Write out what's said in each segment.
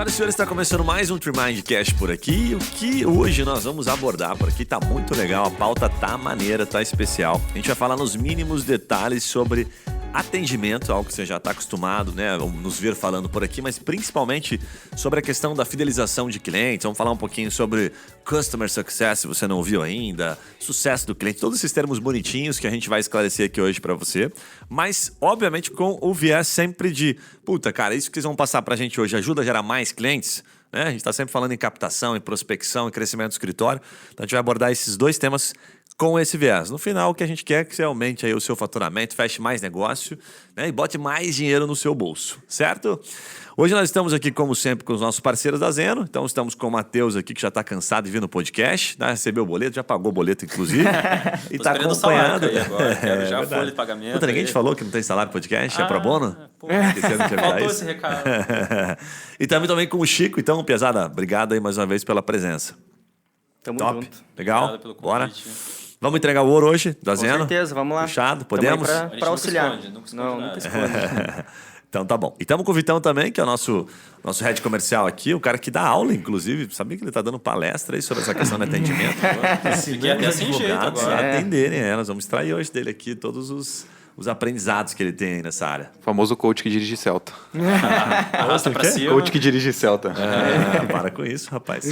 Senhoras e senhores, está começando mais um Tremindcast por aqui. E o que hoje nós vamos abordar por aqui tá muito legal, a pauta tá maneira, tá especial. A gente vai falar nos mínimos detalhes sobre atendimento, algo que você já está acostumado, né, nos ver falando por aqui, mas principalmente sobre a questão da fidelização de clientes. Vamos falar um pouquinho sobre Customer Success, se você não ouviu ainda, sucesso do cliente, todos esses termos bonitinhos que a gente vai esclarecer aqui hoje para você, mas obviamente com o viés sempre de, puta, cara, isso que vocês vão passar para a gente hoje ajuda a gerar mais clientes? Né? A gente está sempre falando em captação, em prospecção, em crescimento do escritório, então a gente vai abordar esses dois temas com esse viés. No final, o que a gente quer é que você aumente aí o seu faturamento, feche mais negócio, né, e bote mais dinheiro no seu bolso, certo? Hoje nós estamos aqui, como sempre, com os nossos parceiros da Zeno. Então, estamos com o Matheus aqui, que já está cansado de vir no podcast, né? Recebeu o boleto, já pagou o boleto, inclusive. E está acompanhando. Agora, quero já folha de pagamento. Puta, ninguém te falou que não tem salário podcast? É pro bono? Faltou esse recado. E também com o Chico. Então, Piazada, obrigado aí mais uma vez pela presença. Tamo Top. junto. Legal? Obrigado pelo convite. Bora. Vamos entregar o ouro hoje, da Com Zeno? certeza, vamos lá. Fechado? Podemos? Para auxiliar. Nunca esconde Não, nada. nunca esconde. Então tá bom. E estamos com o Vitão também, que é o nosso head comercial aqui, o cara que dá aula, inclusive. Sabia que ele está dando palestra aí sobre essa questão de atendimento. Fiquei até sem jeito agora. A atenderem, nós vamos extrair hoje dele aqui todos os aprendizados que ele tem aí nessa área. O famoso coach que dirige Celta. Arrasta pra cima. Coach que dirige Celta. Para com isso, rapaz.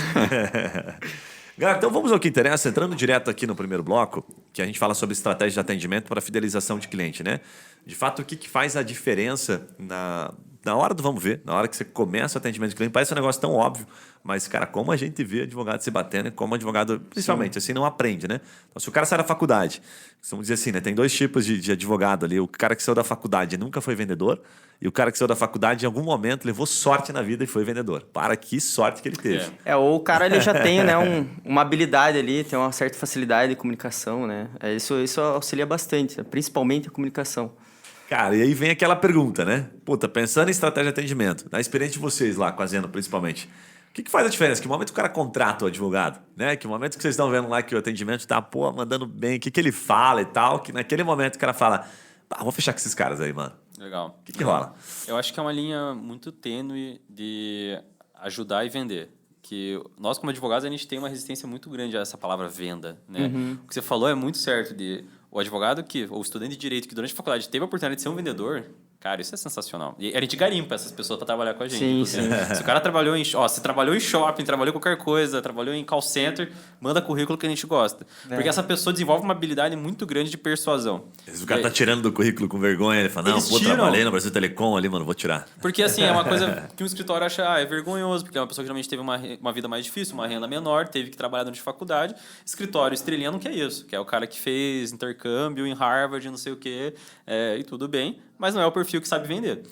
Galera, então vamos ao que interessa, entrando direto aqui no primeiro bloco, que a gente fala sobre estratégia de atendimento para fidelização de cliente, né? De fato, o que faz a diferença na hora do vamos ver, na hora que você começa o atendimento de cliente, parece um negócio tão óbvio, mas, cara, como a gente vê advogado se batendo e como advogado, principalmente, assim, não aprende, né? Então, se o cara sai da faculdade, vamos dizer assim, né? Tem dois tipos de advogado ali, o cara que saiu da faculdade e nunca foi vendedor, e o cara que saiu da faculdade em algum momento levou sorte na vida e foi vendedor. Para, que sorte que ele teve. Ou o cara ele já tem, né, uma habilidade ali, tem uma certa facilidade de comunicação, né? Isso auxilia bastante, né? Principalmente a comunicação. Cara, e aí vem aquela pergunta, né? Puta, pensando em estratégia de atendimento, na experiência de vocês lá com a Zeno, principalmente, o que faz a diferença? Que momento o cara contrata o advogado, né? Que momento que vocês estão vendo lá que o atendimento tá, mandando bem, o que ele fala e tal, que naquele momento o cara fala, vou fechar com esses caras aí, mano. Legal. O que rola? Eu acho que é uma linha muito tênue de ajudar e vender. Que nós, como advogados, a gente tem uma resistência muito grande a essa palavra venda, né? O que você falou é muito certo de o advogado ou o estudante de direito que durante a faculdade teve a oportunidade de ser um vendedor, cara, isso é sensacional. E a gente garimpa essas pessoas para trabalhar com a gente. Sim. Se o cara trabalhou se trabalhou em shopping, trabalhou em qualquer coisa, trabalhou em call center, manda currículo que a gente gosta. Porque essa pessoa desenvolve uma habilidade muito grande de persuasão. O cara tá tirando do currículo com vergonha, ele fala, trabalhei no Brasil Telecom ali, mano, vou tirar. Porque, assim, é uma coisa que um escritório acha, é vergonhoso, porque é uma pessoa que geralmente teve uma vida mais difícil, uma renda menor, teve que trabalhar durante a faculdade. Escritório estrelinha não quer isso, que é o cara que fez intercâmbio em Harvard, não sei o quê, e tudo bem, mas não é o perfil que sabe vender.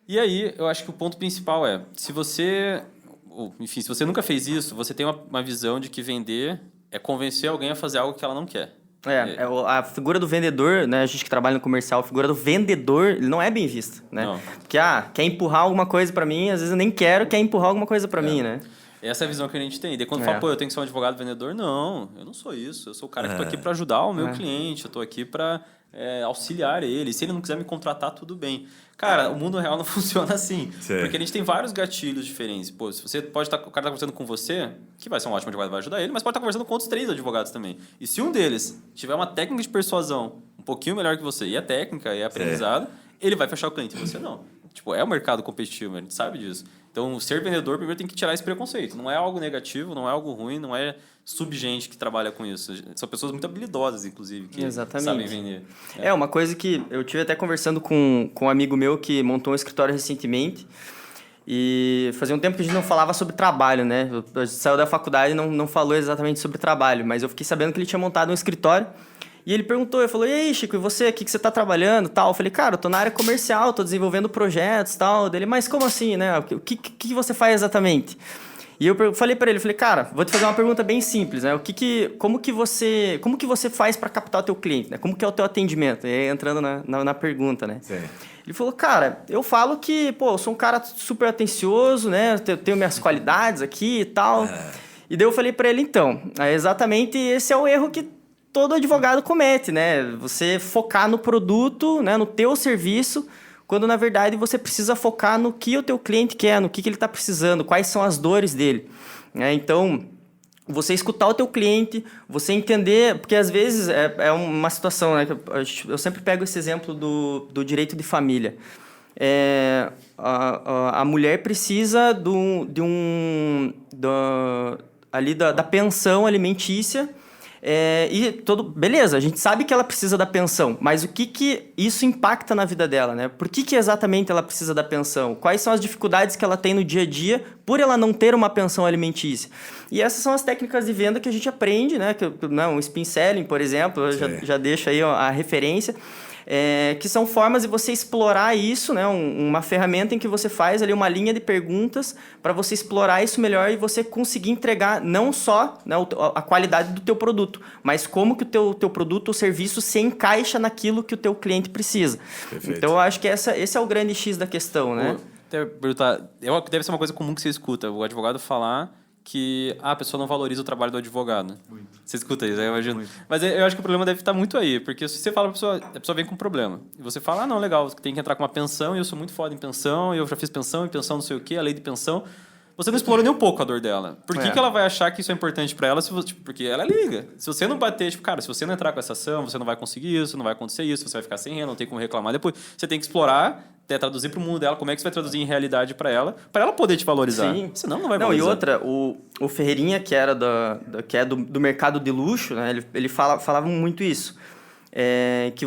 E aí, eu acho que o ponto principal é, se você nunca fez isso, você tem uma visão de que vender é convencer alguém a fazer algo que ela não quer. A figura do vendedor, né, a gente que trabalha no comercial, a figura do vendedor, ele não é bem vista, né? Não. Porque, quer empurrar alguma coisa pra mim, às vezes eu nem quero, quer empurrar alguma coisa pra mim, né? Essa é a visão que a gente tem. E daí quando fala, eu tenho que ser um advogado vendedor, não, eu não sou isso. Eu sou o cara que estou aqui para ajudar o meu cliente, eu estou aqui para auxiliar ele. Se ele não quiser me contratar, tudo bem. Cara, o mundo real não funciona assim. Sim. Porque a gente tem vários gatilhos diferentes. Pô, se você pode estar, o cara está conversando com você, que vai ser um ótimo advogado, vai ajudar ele, mas pode estar conversando com outros 3 advogados também. E se um deles tiver uma técnica de persuasão um pouquinho melhor que você, e a técnica, e a aprendizado, ele vai fechar o cliente e você não. Tipo, é um mercado competitivo, a gente sabe disso. Então, ser vendedor, primeiro tem que tirar esse preconceito. Não é algo negativo, não é algo ruim, não é subgente que trabalha com isso. São pessoas muito habilidosas, inclusive, que sabem vender. Uma coisa que eu tive até conversando com um amigo meu que montou um escritório recentemente. E fazia um tempo que a gente não falava sobre trabalho, né? A gente saiu da faculdade e não falou exatamente sobre trabalho, mas eu fiquei sabendo que ele tinha montado um escritório. E ele perguntou, eu falei, e aí, Chico, e você, o que você está trabalhando, tal? Eu falei, cara, eu tô na área comercial, tô desenvolvendo projetos, tal. Dele, mas como assim, né? O que você faz exatamente? E eu falei para ele, falei, cara, vou te fazer uma pergunta bem simples, né? Como que você faz para captar o teu cliente, né? Como que é o teu atendimento? E aí, entrando na pergunta, né? Sim. Ele falou, cara, eu falo que, eu sou um cara super atencioso, né? Eu tenho minhas qualidades aqui e tal. E daí eu falei para ele, então, exatamente esse é o erro que todo advogado comete, né? Você focar no produto, né? No teu serviço, quando na verdade você precisa focar no que o teu cliente quer, no que ele está precisando, quais são as dores dele. Né? Então, você escutar o teu cliente, você entender, porque às vezes é uma situação, né? Eu sempre pego esse exemplo do direito de família. A mulher precisa da pensão alimentícia. Beleza, a gente sabe que ela precisa da pensão, mas o que isso impacta na vida dela, né? Por que exatamente ela precisa da pensão? Quais são as dificuldades que ela tem no dia a dia por ela não ter uma pensão alimentícia? E essas são as técnicas de venda que a gente aprende, né? Um spin selling, por exemplo, eu já deixo aí a referência. Que são formas de você explorar isso, né? Uma ferramenta em que você faz ali uma linha de perguntas para você explorar isso melhor e você conseguir entregar não só, né, a qualidade do teu produto, mas como que o teu produto ou serviço se encaixa naquilo que o teu cliente precisa. Perfeito. Então, eu acho que esse é o grande X da questão, né? Deve ser uma coisa comum que você escuta, o advogado falar que a pessoa não valoriza o trabalho do advogado. Muito. Você escuta isso, eu imagino. Muito. Mas eu acho que o problema deve estar muito aí, porque se você fala pra pessoa, a pessoa vem com um problema, e você fala, não, legal, tem que entrar com uma pensão, e eu sou muito foda em pensão, e eu já fiz pensão, e pensão não sei o quê, a lei de pensão. Você não explorou nem um pouco a dor dela. Por que ela vai achar que isso é importante para ela? Porque ela liga. Se você não bater, cara, se você não entrar com essa ação, você não vai conseguir isso, não vai acontecer isso, você vai ficar sem renda, não tem como reclamar depois. Você tem que explorar, traduzir para o mundo dela, como é que você vai traduzir em realidade para ela poder te valorizar. Sim. Senão não vai valorizar. E outra, o Ferreirinha, que era do mercado de luxo, né? Ele falava muito isso. Que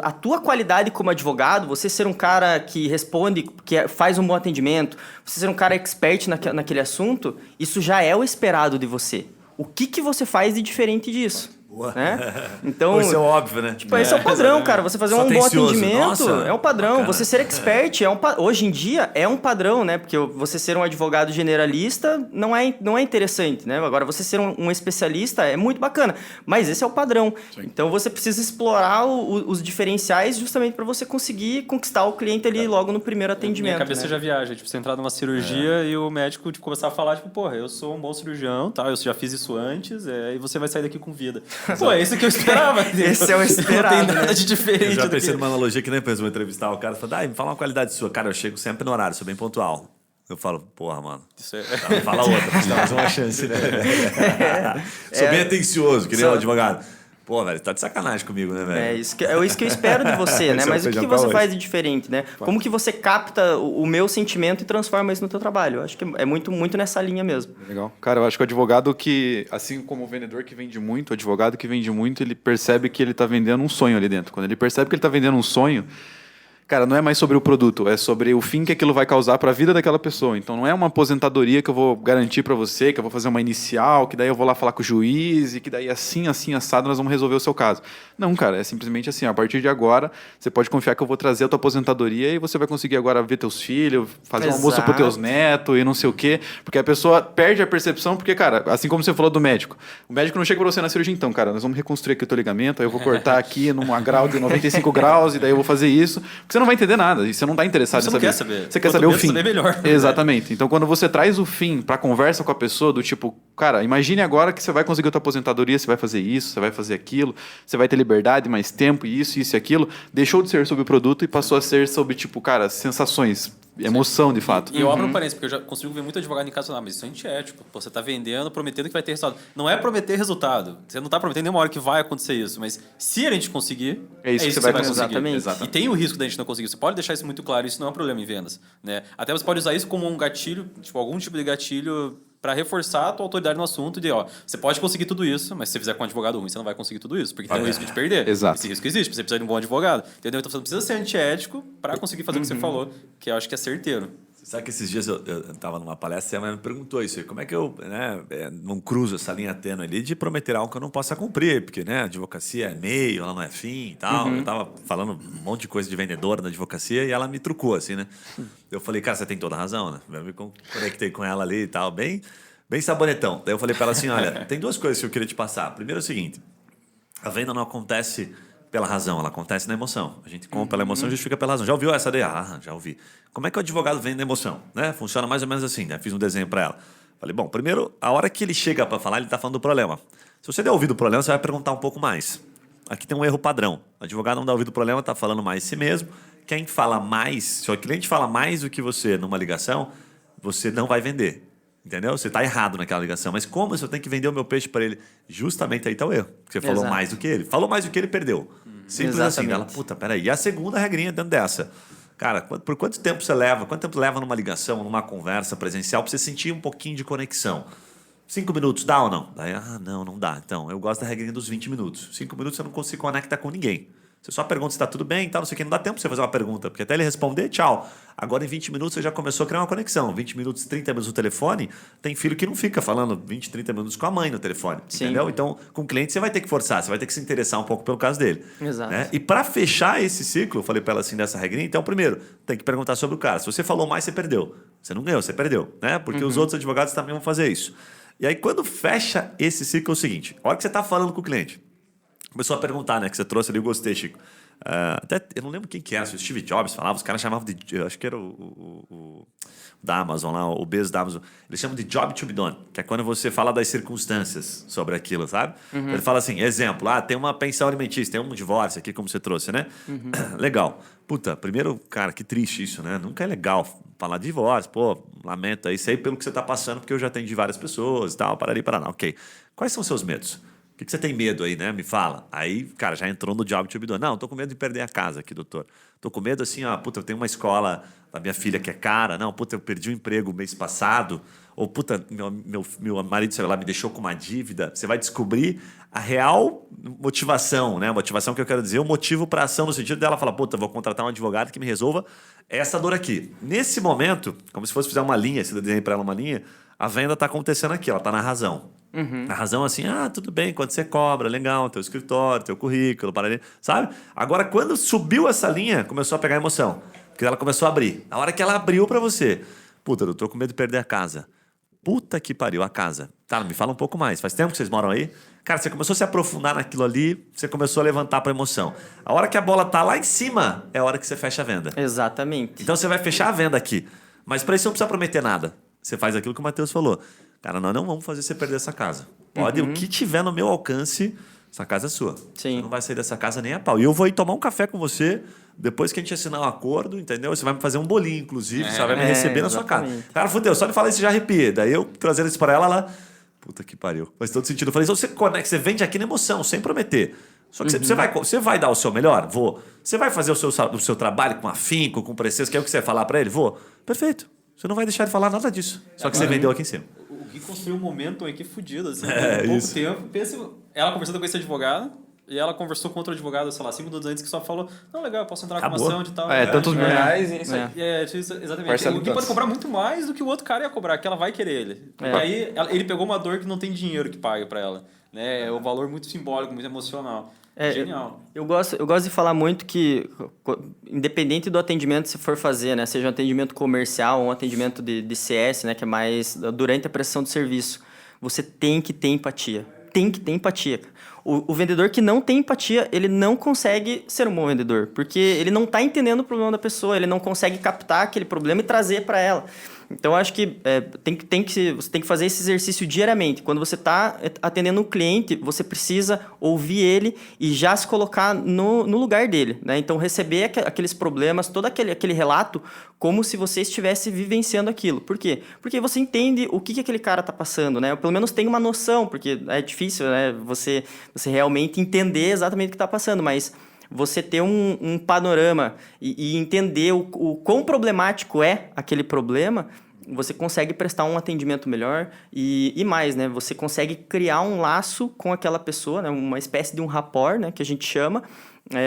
a tua qualidade como advogado, você ser um cara que responde, que faz um bom atendimento, você ser um cara expert naquele assunto, isso já é o esperado de você. O que você faz de diferente disso? Né? Então, isso é óbvio, né? Esse é o padrão, cara. Você fazer um bom atendimento é um padrão. Bacana. Você ser expert hoje em dia é um padrão, né? Porque você ser um advogado generalista não é interessante, né? Agora, você ser um especialista é muito bacana. Mas esse é o padrão. Sim. Então, você precisa explorar os diferenciais justamente para você conseguir conquistar o cliente ali logo no primeiro atendimento. Minha cabeça já viaja. Tipo, você entrar numa cirurgia e o médico começar a falar, porra, eu sou um bom cirurgião, tá? Eu já fiz isso antes, e você vai sair daqui com vida. Pô, é isso que eu esperava. Esse é o esperado. Não tem nada de diferente. Eu já pensei numa analogia que nem depois eu vou entrevistar o cara e falo, me fala uma qualidade sua. Cara, eu chego sempre no horário, sou bem pontual. Eu falo, porra, mano. Isso é... Fala outra, pra dar mais uma chance, né? Sou bem atencioso, que nem o advogado. Pô, velho, tá de sacanagem comigo, né, velho? É isso que eu espero de você, né? Mas o que você faz de diferente, né? Como que você capta o meu sentimento e transforma isso no teu trabalho? Eu acho que é muito, muito nessa linha mesmo. Legal. Cara, eu acho que o advogado que, assim como o vendedor que vende muito, o advogado que vende muito, ele percebe que ele tá vendendo um sonho ali dentro. Quando ele percebe que ele tá vendendo um sonho, cara, não é mais sobre o produto, é sobre o fim que aquilo vai causar para a vida daquela pessoa. Então, não é uma aposentadoria que eu vou garantir para você, que eu vou fazer uma inicial, que daí eu vou lá falar com o juiz e que daí assim, assado, nós vamos resolver o seu caso. Não, cara, é simplesmente assim, a partir de agora, você pode confiar que eu vou trazer a tua aposentadoria e você vai conseguir agora ver teus filhos, fazer um almoço para teus netos e não sei o quê, porque a pessoa perde a percepção, porque, cara, assim como você falou do médico, o médico não chega para você na cirurgia, então, cara, nós vamos reconstruir aqui o teu ligamento, aí eu vou cortar aqui numa grau de 95 graus e daí eu vou fazer isso, porque você não vai entender nada, e você não está interessado em saber. Quer saber. Você quer saber o fim. Saber melhor. Exatamente. Então, quando você traz o fim para conversa com a pessoa, do tipo, cara, imagine agora que você vai conseguir a tua aposentadoria, você vai fazer isso, você vai fazer aquilo, você vai ter liberdade, mais tempo, isso e aquilo, deixou de ser sobre o produto e passou a ser sobre, tipo, cara, sensações, emoção, de fato. E eu abro um parênteses, porque eu já consigo ver muito advogado em casa, mas isso é antiético. Pô, você está vendendo, prometendo que vai ter resultado. Não é prometer resultado. Você não está prometendo nenhuma hora que vai acontecer isso, mas se a gente conseguir, é isso que você vai conseguir. Exatamente. E tem o risco da gente não conseguir. Você pode deixar isso muito claro, isso não é um problema em vendas, né? Até você pode usar isso como um gatilho, tipo, algum tipo de gatilho para reforçar a tua autoridade no assunto de, você pode conseguir tudo isso, mas se você fizer com um advogado ruim, você não vai conseguir tudo isso, porque tem o risco de perder. Exato. Esse risco existe, você precisa de um bom advogado. Entendeu? Então você não precisa ser antiético para conseguir fazer o que você falou, que eu acho que é certeiro. Sabe que esses dias eu estava numa palestra e a mãe me perguntou isso, como é que eu não cruzo essa linha tênue ali de prometer algo que eu não possa cumprir, porque a advocacia é meio, ela não é fim e tal. Eu estava falando um monte de coisa de vendedora na advocacia e ela me trucou assim, né? Eu falei, cara, você tem toda a razão, né? Eu me conectei com ela ali e tal, bem sabonetão. Daí eu falei para ela assim, olha, tem duas coisas que eu queria te passar. Primeiro é o seguinte, a venda não acontece pela razão, ela acontece na emoção. A gente compra pela emoção e justifica pela razão. Já ouviu essa daí? Já ouvi. Como é que o advogado vende na emoção? Né? Funciona mais ou menos assim, né? Fiz um desenho para ela. Falei, bom, primeiro, a hora que ele chega para falar, ele está falando do problema. Se você der ouvido o problema, você vai perguntar um pouco mais. aqui tem um erro padrão. O advogado não dá ouvido ao problema, está falando mais de si mesmo. Quem fala mais, se o cliente fala mais do que você numa ligação, você não vai vender. Entendeu? Você está errado naquela ligação. Mas como eu tenho que vender o meu peixe para ele? Justamente aí está o erro. Porque você falou mais do que ele. Falou mais do que ele, perdeu. Simples assim. Ela, puta, peraí. E a segunda regrinha dentro dessa. Cara, por quanto tempo você leva? Quanto tempo leva numa ligação, numa conversa presencial para você sentir um pouquinho de conexão? 5 minutos, dá ou não? Daí, não dá. Então, eu gosto da regrinha dos 20 minutos. 5 minutos você não consegue conectar com ninguém. Você só pergunta se está tudo bem e tal, não sei o que. Não dá tempo para você fazer uma pergunta, porque até ele responder, tchau. Agora, em 20 minutos, você já começou a criar uma conexão. 20 minutos, 30 minutos no telefone, tem filho que não fica falando 20, 30 minutos com a mãe no telefone. Sim. Entendeu? Então, com o cliente, você vai ter que forçar, você vai ter que se interessar um pouco pelo caso dele. Exato. Né? E para fechar esse ciclo, eu falei para ela assim, dessa regrinha, então, primeiro, tem que perguntar sobre o cara. Se você falou mais, você perdeu. Você não ganhou, você perdeu. Né? Porque os outros advogados também vão fazer isso. E aí, quando fecha esse ciclo, é o seguinte: a hora que você está falando com o cliente, começou a perguntar, né? Que você trouxe ali, eu gostei, Chico. Até eu não lembro quem que era, se o Steve Jobs falava, os caras chamavam de. Acho que era o da Amazon lá, o Bezos da Amazon. Eles chamam de job to be done, que é quando você fala das circunstâncias sobre aquilo, sabe? Ele fala assim: exemplo, tem uma pensão alimentícia, tem um divórcio aqui, como você trouxe, né? Legal. Puta, primeiro, cara, que triste isso, né? Nunca é legal falar de divórcio, pô, lamento aí, sei pelo que você tá passando, porque eu já atendi várias pessoas e tal, parari, paraná. Ok. Quais são os seus medos? O que você tem medo aí, né? Me fala. Aí, cara, já entrou no job to be done. Não, tô com medo de perder a casa aqui, doutor. Tô com medo assim, puta, eu tenho uma escola da minha filha que é cara. Não, puta, eu perdi o emprego mês passado. Ou, puta, meu marido, sei lá, me deixou com uma dívida. Você vai descobrir a real motivação, né? A motivação que eu quero dizer, o motivo para ação no sentido dela falar, puta, vou contratar um advogado que me resolva essa dor aqui. Nesse momento, como se fosse fazer uma linha, se eu desenhei para ela uma linha, a venda está acontecendo aqui, ela está na razão. A razão assim, tudo bem, quanto você cobra, legal, teu escritório, teu currículo, sabe? Agora, quando subiu essa linha, começou a pegar emoção. Porque ela começou a abrir. A hora que ela abriu para você, puta, eu tô com medo de perder a casa. Puta que pariu, a casa. Tá, me fala um pouco mais. Faz tempo que vocês moram aí? Cara, você começou a se aprofundar naquilo ali, você começou a levantar para emoção. A hora que a bola tá lá em cima, é a hora que você fecha a venda. Exatamente. Então você vai fechar a venda aqui. Mas para isso você não precisa prometer nada. Você faz aquilo que o Matheus falou. Cara, nós não vamos fazer você perder essa casa. Pode, o que tiver no meu alcance, essa casa é sua. Sim. Você não vai sair dessa casa nem a pau. E eu vou ir tomar um café com você, depois que a gente assinar um acordo, entendeu? Você vai me fazer um bolinho, inclusive, você vai me receber na sua casa. Cara, fudeu, só de falar isso já arrepia. Daí eu trazendo isso para ela, puta que pariu. Faz todo sentido. Eu falei, você conecta, você vende aqui na emoção, sem prometer. Só que você vai dar o seu melhor? Vou. Você vai fazer o seu trabalho com afinco, com preciso, que é o que você vai falar para ele? Vou. Perfeito. Você não vai deixar de falar nada disso. Só que você vendeu aqui em cima. O Gui construiu um momento aqui fudido, assim, em pouco tempo. Pensa, ela conversando com esse advogado, e ela conversou com outro advogado, sei lá, 5 minutos antes, que só falou, não, legal, eu posso entrar com uma ação de tal. Tantos mil reais e isso aí. Exatamente. O Gui pode cobrar muito mais do que o outro cara ia cobrar, que ela vai querer ele. Porque aí ele pegou uma dor que não tem dinheiro que pague pra ela. Né? É um valor muito simbólico, muito emocional. Genial. Eu gosto de falar muito que, independente do atendimento que você for fazer, né, seja um atendimento comercial ou um atendimento de CS, né, que é mais durante a prestação de serviço, você tem que ter empatia. Tem que ter empatia. O vendedor que não tem empatia, ele não consegue ser um bom vendedor, porque ele não está entendendo o problema da pessoa, ele não consegue captar aquele problema e trazer para ela. Então, eu acho que você tem que fazer esse exercício diariamente. Quando você está atendendo um cliente, você precisa ouvir ele e já se colocar no lugar dele. Né? Então, receber aqueles problemas, todo aquele relato, como se você estivesse vivenciando aquilo. Por quê? Porque você entende o que aquele cara está passando. Né? Ou pelo menos tem uma noção, porque é difícil, né? você realmente entender exatamente o que está passando, mas você ter um panorama e entender o quão problemático é aquele problema, você consegue prestar um atendimento melhor e mais, né? Você consegue criar um laço com aquela pessoa, né? Uma espécie de um rapport, né? Que a gente chama,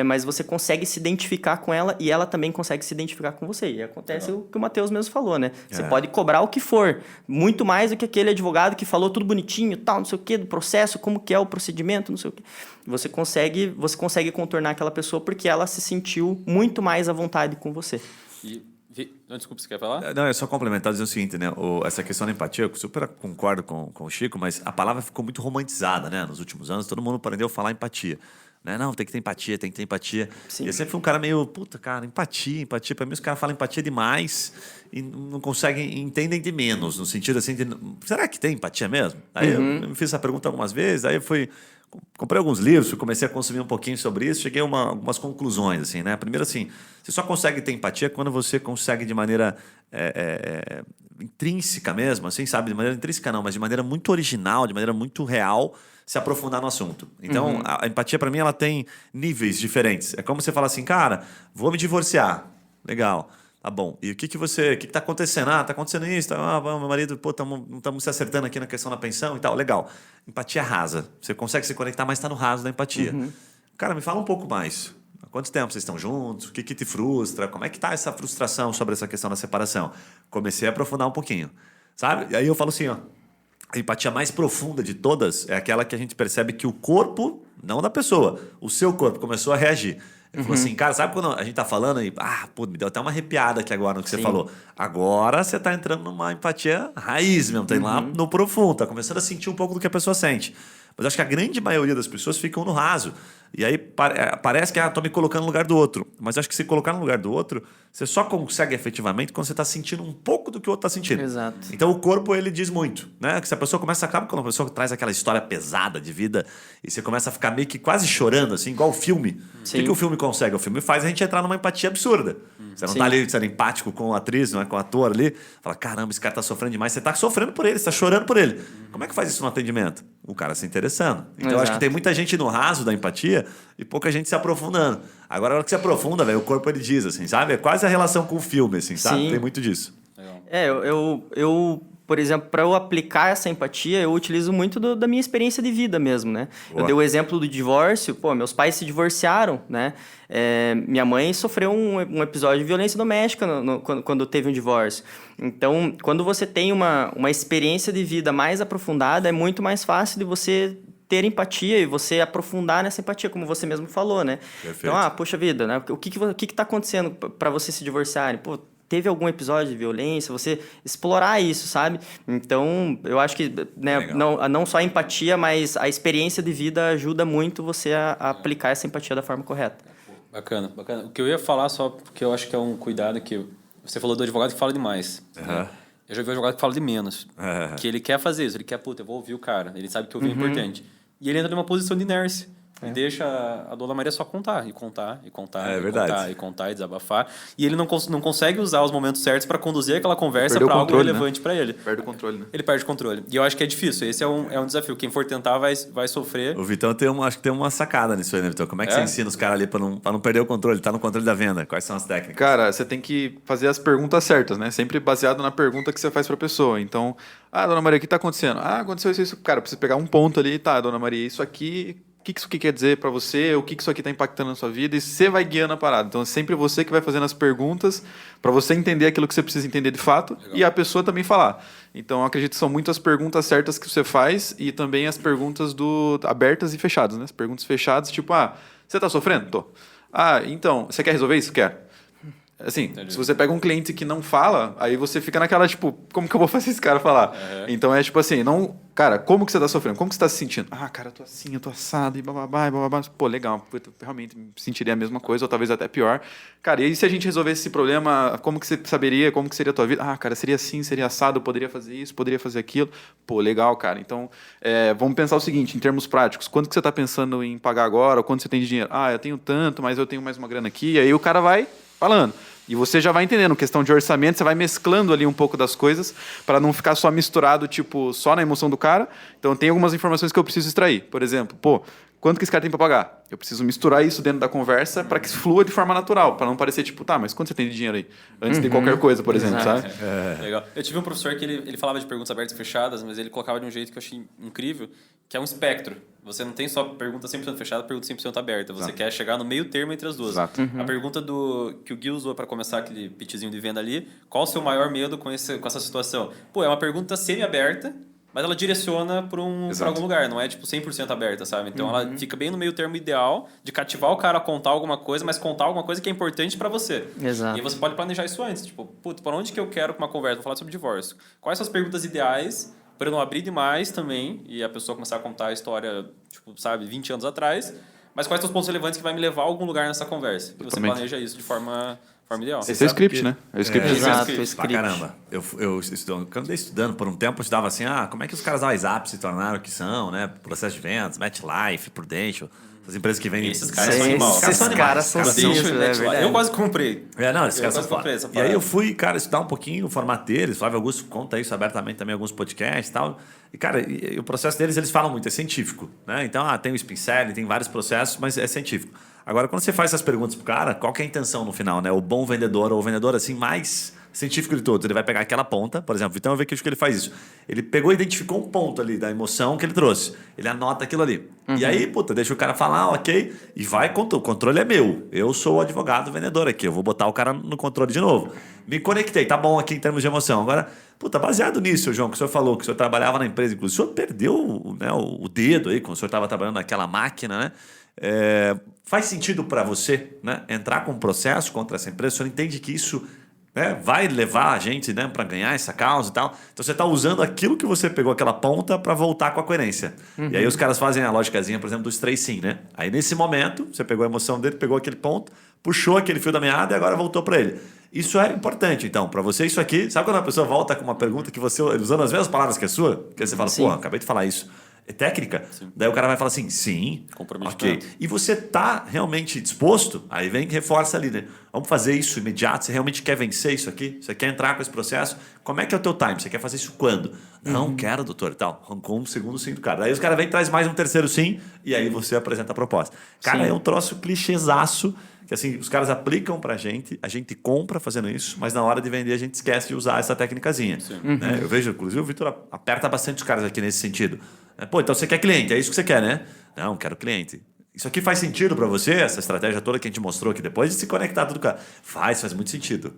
mas você consegue se identificar com ela e ela também consegue se identificar com você. E acontece o que o Matheus mesmo falou, né? Você pode cobrar o que for, muito mais do que aquele advogado que falou tudo bonitinho, tal, não sei o quê, do processo, como que é o procedimento, não sei o quê. Você consegue contornar aquela pessoa porque ela se sentiu muito mais à vontade com você. Desculpa, você quer falar? Não, é só complementar, dizer o seguinte, né? Essa questão da empatia, eu super concordo com o Chico, mas a palavra ficou muito romantizada, né? Nos últimos anos, todo mundo aprendeu a falar empatia. né? Não, tem que ter empatia, tem que ter empatia. Sim. E eu sempre fui um cara meio, puta, cara, empatia. Pra mim os caras falam empatia demais e não conseguem, entendem de menos, no sentido assim, será que tem empatia mesmo? Aí eu me fiz essa pergunta algumas vezes, aí eu comprei alguns livros, comecei a consumir um pouquinho sobre isso, cheguei a algumas conclusões, assim, né? Primeiro, assim, você só consegue ter empatia quando você consegue de maneira intrínseca mesmo, assim, sabe? De maneira intrínseca não, mas de maneira muito original, de maneira muito real, se aprofundar no assunto. Então, a empatia, para mim, ela tem níveis diferentes. É como você fala assim, cara, vou me divorciar. Legal. Tá bom. E o que tá acontecendo? Ah, tá acontecendo isso. Meu marido, pô, não estamos se acertando aqui na questão da pensão e tal. Legal. Empatia rasa. Você consegue se conectar, mas está no raso da empatia. Cara, me fala um pouco mais. Há quanto tempo vocês estão juntos? O que te frustra? Como é que tá essa frustração sobre essa questão da separação? Comecei a aprofundar um pouquinho. Sabe? E aí eu falo assim, ó. A empatia mais profunda de todas é aquela que a gente percebe que o corpo, não da pessoa, o seu corpo começou a reagir. Ele falou assim, cara, sabe quando a gente tá falando e... pô, me deu até uma arrepiada aqui agora no que você falou. Agora você tá entrando numa empatia raiz mesmo, tá indo lá no profundo, tá começando a sentir um pouco do que a pessoa sente. Mas eu acho que a grande maioria das pessoas ficam no raso. E aí parece que tô me colocando no lugar do outro. Mas acho que se colocar no lugar do outro, você só consegue efetivamente quando você está sentindo um pouco do que o outro está sentindo. Exato. Então o corpo, ele diz muito, né? Que se a pessoa começa a acabar quando a pessoa traz aquela história pesada de vida e você começa a ficar meio que quase chorando, assim, igual o filme. O que o filme consegue? O filme faz a gente entrar numa empatia absurda. Você não tá ali sendo empático com a atriz, não é, com o ator ali. Fala, caramba, esse cara tá sofrendo demais. Você tá sofrendo por ele, você tá chorando por ele. Como é que faz isso no atendimento? O cara se interessando. Então eu acho que tem muita gente no raso da empatia e pouca gente se aprofundando. Agora, a hora que se aprofunda, velho, o corpo ele diz, assim, sabe? É quase a relação com o filme, assim, sabe? Sim. Tem muito disso. Eu por exemplo, para eu aplicar essa empatia, eu utilizo muito da minha experiência de vida mesmo, né? Boa. Eu dei o exemplo do divórcio. Pô, meus pais se divorciaram, né? Minha mãe sofreu um episódio de violência doméstica quando teve um divórcio. Então, quando você tem uma experiência de vida mais aprofundada, é muito mais fácil de você ter empatia e você aprofundar nessa empatia, como você mesmo falou, né? Perfeito. Então, poxa vida, né? O que tá acontecendo para você se divorciarem? Pô, teve algum episódio de violência, você explorar isso, sabe? Então, eu acho que não só a empatia, mas a experiência de vida ajuda muito você a aplicar essa empatia da forma correta. Bacana, bacana. O que eu ia falar só, porque eu acho que é um cuidado que... Você falou do advogado que fala demais. Né? Eu já vi um advogado que fala de menos. Que ele quer fazer isso, ele quer, eu vou ouvir o cara. Ele sabe que ouvir é importante. E ele entra numa posição de inércia. E deixa a Dona Maria só contar, e contar, e contar, É e verdade. contar, e contar, e desabafar. E ele não consegue usar os momentos certos para conduzir aquela conversa Perdeu para o algo controle, relevante para ele. Perde o controle, né? Ele perde o controle. E eu acho que é difícil. Esse é um desafio. Quem for tentar vai sofrer. O Vitão acho que tem uma sacada nisso aí, né, Vitão? Como é que você ensina os caras ali pra não perder o controle? Tá no controle da venda. Quais são as técnicas? Cara, você tem que fazer as perguntas certas, né? Sempre baseado na pergunta que você faz pra pessoa. Então, Dona Maria, o que tá acontecendo? Aconteceu isso. Cara, precisa pegar um ponto ali, tá, Dona Maria, isso aqui... O que isso aqui quer dizer para você? O que isso aqui está impactando na sua vida? E você vai guiando a parada. Então, é sempre você que vai fazendo as perguntas para você entender aquilo que você precisa entender de fato. Legal. E a pessoa também falar. Então, eu acredito que são muito as perguntas certas que você faz e também as perguntas abertas e fechadas, né? As perguntas fechadas, tipo, você está sofrendo? Tô. Então, você quer resolver isso? Quero. Assim, entendi. Se você pega um cliente que não fala, aí você fica naquela, tipo, como que eu vou fazer esse cara falar? Então, é tipo assim, não... Cara, como que você tá sofrendo? Como que você tá se sentindo? Cara, eu tô assim, eu tô assado, e bababá, e bababá. Pô, legal, eu realmente me sentiria a mesma coisa, ou talvez até pior. Cara, e aí se a gente resolvesse esse problema, como que você saberia, como que seria a tua vida? Cara, seria assim, seria assado, eu poderia fazer isso, poderia fazer aquilo. Pô, legal, cara. Então, vamos pensar o seguinte, em termos práticos, quanto que você tá pensando em pagar agora, ou quanto você tem de dinheiro? Eu tenho tanto, mas eu tenho mais uma grana aqui, e aí o cara vai falando. E você já vai entendendo, questão de orçamento, você vai mesclando ali um pouco das coisas para não ficar só misturado, tipo, só na emoção do cara. Então, tem algumas informações que eu preciso extrair. Por exemplo, quanto que esse cara tem para pagar? Eu preciso misturar isso dentro da conversa para que flua de forma natural, para não parecer tipo, mas quanto você tem de dinheiro aí? Antes de qualquer coisa, por exemplo, sabe? Legal. Eu tive um professor que ele falava de perguntas abertas e fechadas, mas ele colocava de um jeito que eu achei incrível, que é um espectro. Você não tem só pergunta 100% fechada, pergunta 100% aberta. Você quer chegar no meio termo entre as duas. Exato. A pergunta que o Gui usou para começar aquele pitchzinho de venda ali, qual o seu maior medo com essa situação? É uma pergunta semi-aberta, mas ela direciona para algum lugar, não é tipo 100% aberta, sabe? Então ela fica bem no meio termo ideal de cativar o cara a contar alguma coisa, mas contar alguma coisa que é importante para você. Exato. E aí você pode planejar isso antes, tipo, para onde que eu quero com uma conversa? Vou falar sobre divórcio. Quais são as perguntas ideais para eu não abrir demais também e a pessoa começar a contar a história, tipo, sabe, 20 anos atrás, mas quais são os pontos relevantes que vai me levar a algum lugar nessa conversa. E você Totalmente. planeja isso de forma ideal. Esse é o script, né? É o script. Exato, script. o Pra script. caramba. Quando eu andei estudando por um tempo, eu estudava assim, como é que os caras da WhatsApp se tornaram o que são, né? Processo de vendas, MetLife, Prudential, as empresas que vendem... Esses caras são animais. Esses caras são Prudential, sinistros, MetLife. verdade. Eu quase comprei. Não, esses caras quase são foda. comprei essa E aí parada. eu fui, cara, estudar um pouquinho o formato deles. Flávio Augusto conta isso abertamente também em alguns podcasts e tal. E, cara, e o processo deles, eles falam muito, é científico, né? Então, tem o spin selling, tem vários processos, mas é científico. Agora, quando você faz essas perguntas pro cara, qual que é a intenção no final, né? O bom vendedor ou o vendedor, assim, mais científico de todos. Ele vai pegar aquela ponta, por exemplo, então eu vejo que ele faz isso. Ele pegou e identificou um ponto ali da emoção que ele trouxe. Ele anota aquilo ali. E aí, deixa o cara falar, ok, e vai, o controle é meu. Eu sou o advogado vendedor aqui, eu vou botar o cara no controle de novo. Me conectei, tá bom aqui em termos de emoção. Agora, baseado nisso, João, que o senhor falou, que o senhor trabalhava na empresa, inclusive, o senhor perdeu, né, o dedo aí, quando o senhor estava trabalhando naquela máquina, né? Faz sentido para você, né, entrar com um processo contra essa empresa? O senhor entende que isso, né, vai levar a gente, né, para ganhar essa causa e tal? Então você está usando aquilo que você pegou, aquela ponta, para voltar com a coerência. E aí os caras fazem a lógicazinha, por exemplo, dos 3 sim, né? Aí nesse momento, você pegou a emoção dele, pegou aquele ponto, puxou aquele fio da meada e agora voltou para ele. Isso é importante, então, para você isso aqui... Sabe quando a pessoa volta com uma pergunta que você, usando as mesmas palavras que a sua? Que você fala, Sim. pô, acabei de falar isso. É técnica? Sim. Daí o cara vai falar assim, sim, Comprometimento. ok. E você tá realmente disposto? Aí vem que reforça ali, né? Vamos fazer isso imediato? Você realmente quer vencer isso aqui? Você quer entrar com esse processo? Como é que é o teu time? Você quer fazer isso quando? Não, quero, doutor, e tal. Arrancou um segundo sim do cara. Daí os caras vêm e traz mais um terceiro sim, e aí você apresenta a proposta. Cara, Sim. é um troço clichêzaço, que assim, os caras aplicam pra gente, a gente compra fazendo isso, mas na hora de vender a gente esquece de usar essa técnicazinha. Né? Eu vejo, inclusive, o Vitor aperta bastante os caras aqui nesse sentido. Pô, então você quer cliente, é isso que você quer, né? Não, quero cliente. Isso aqui faz sentido para você, essa estratégia toda que a gente mostrou aqui depois de se conectar tudo, cara? Faz muito sentido.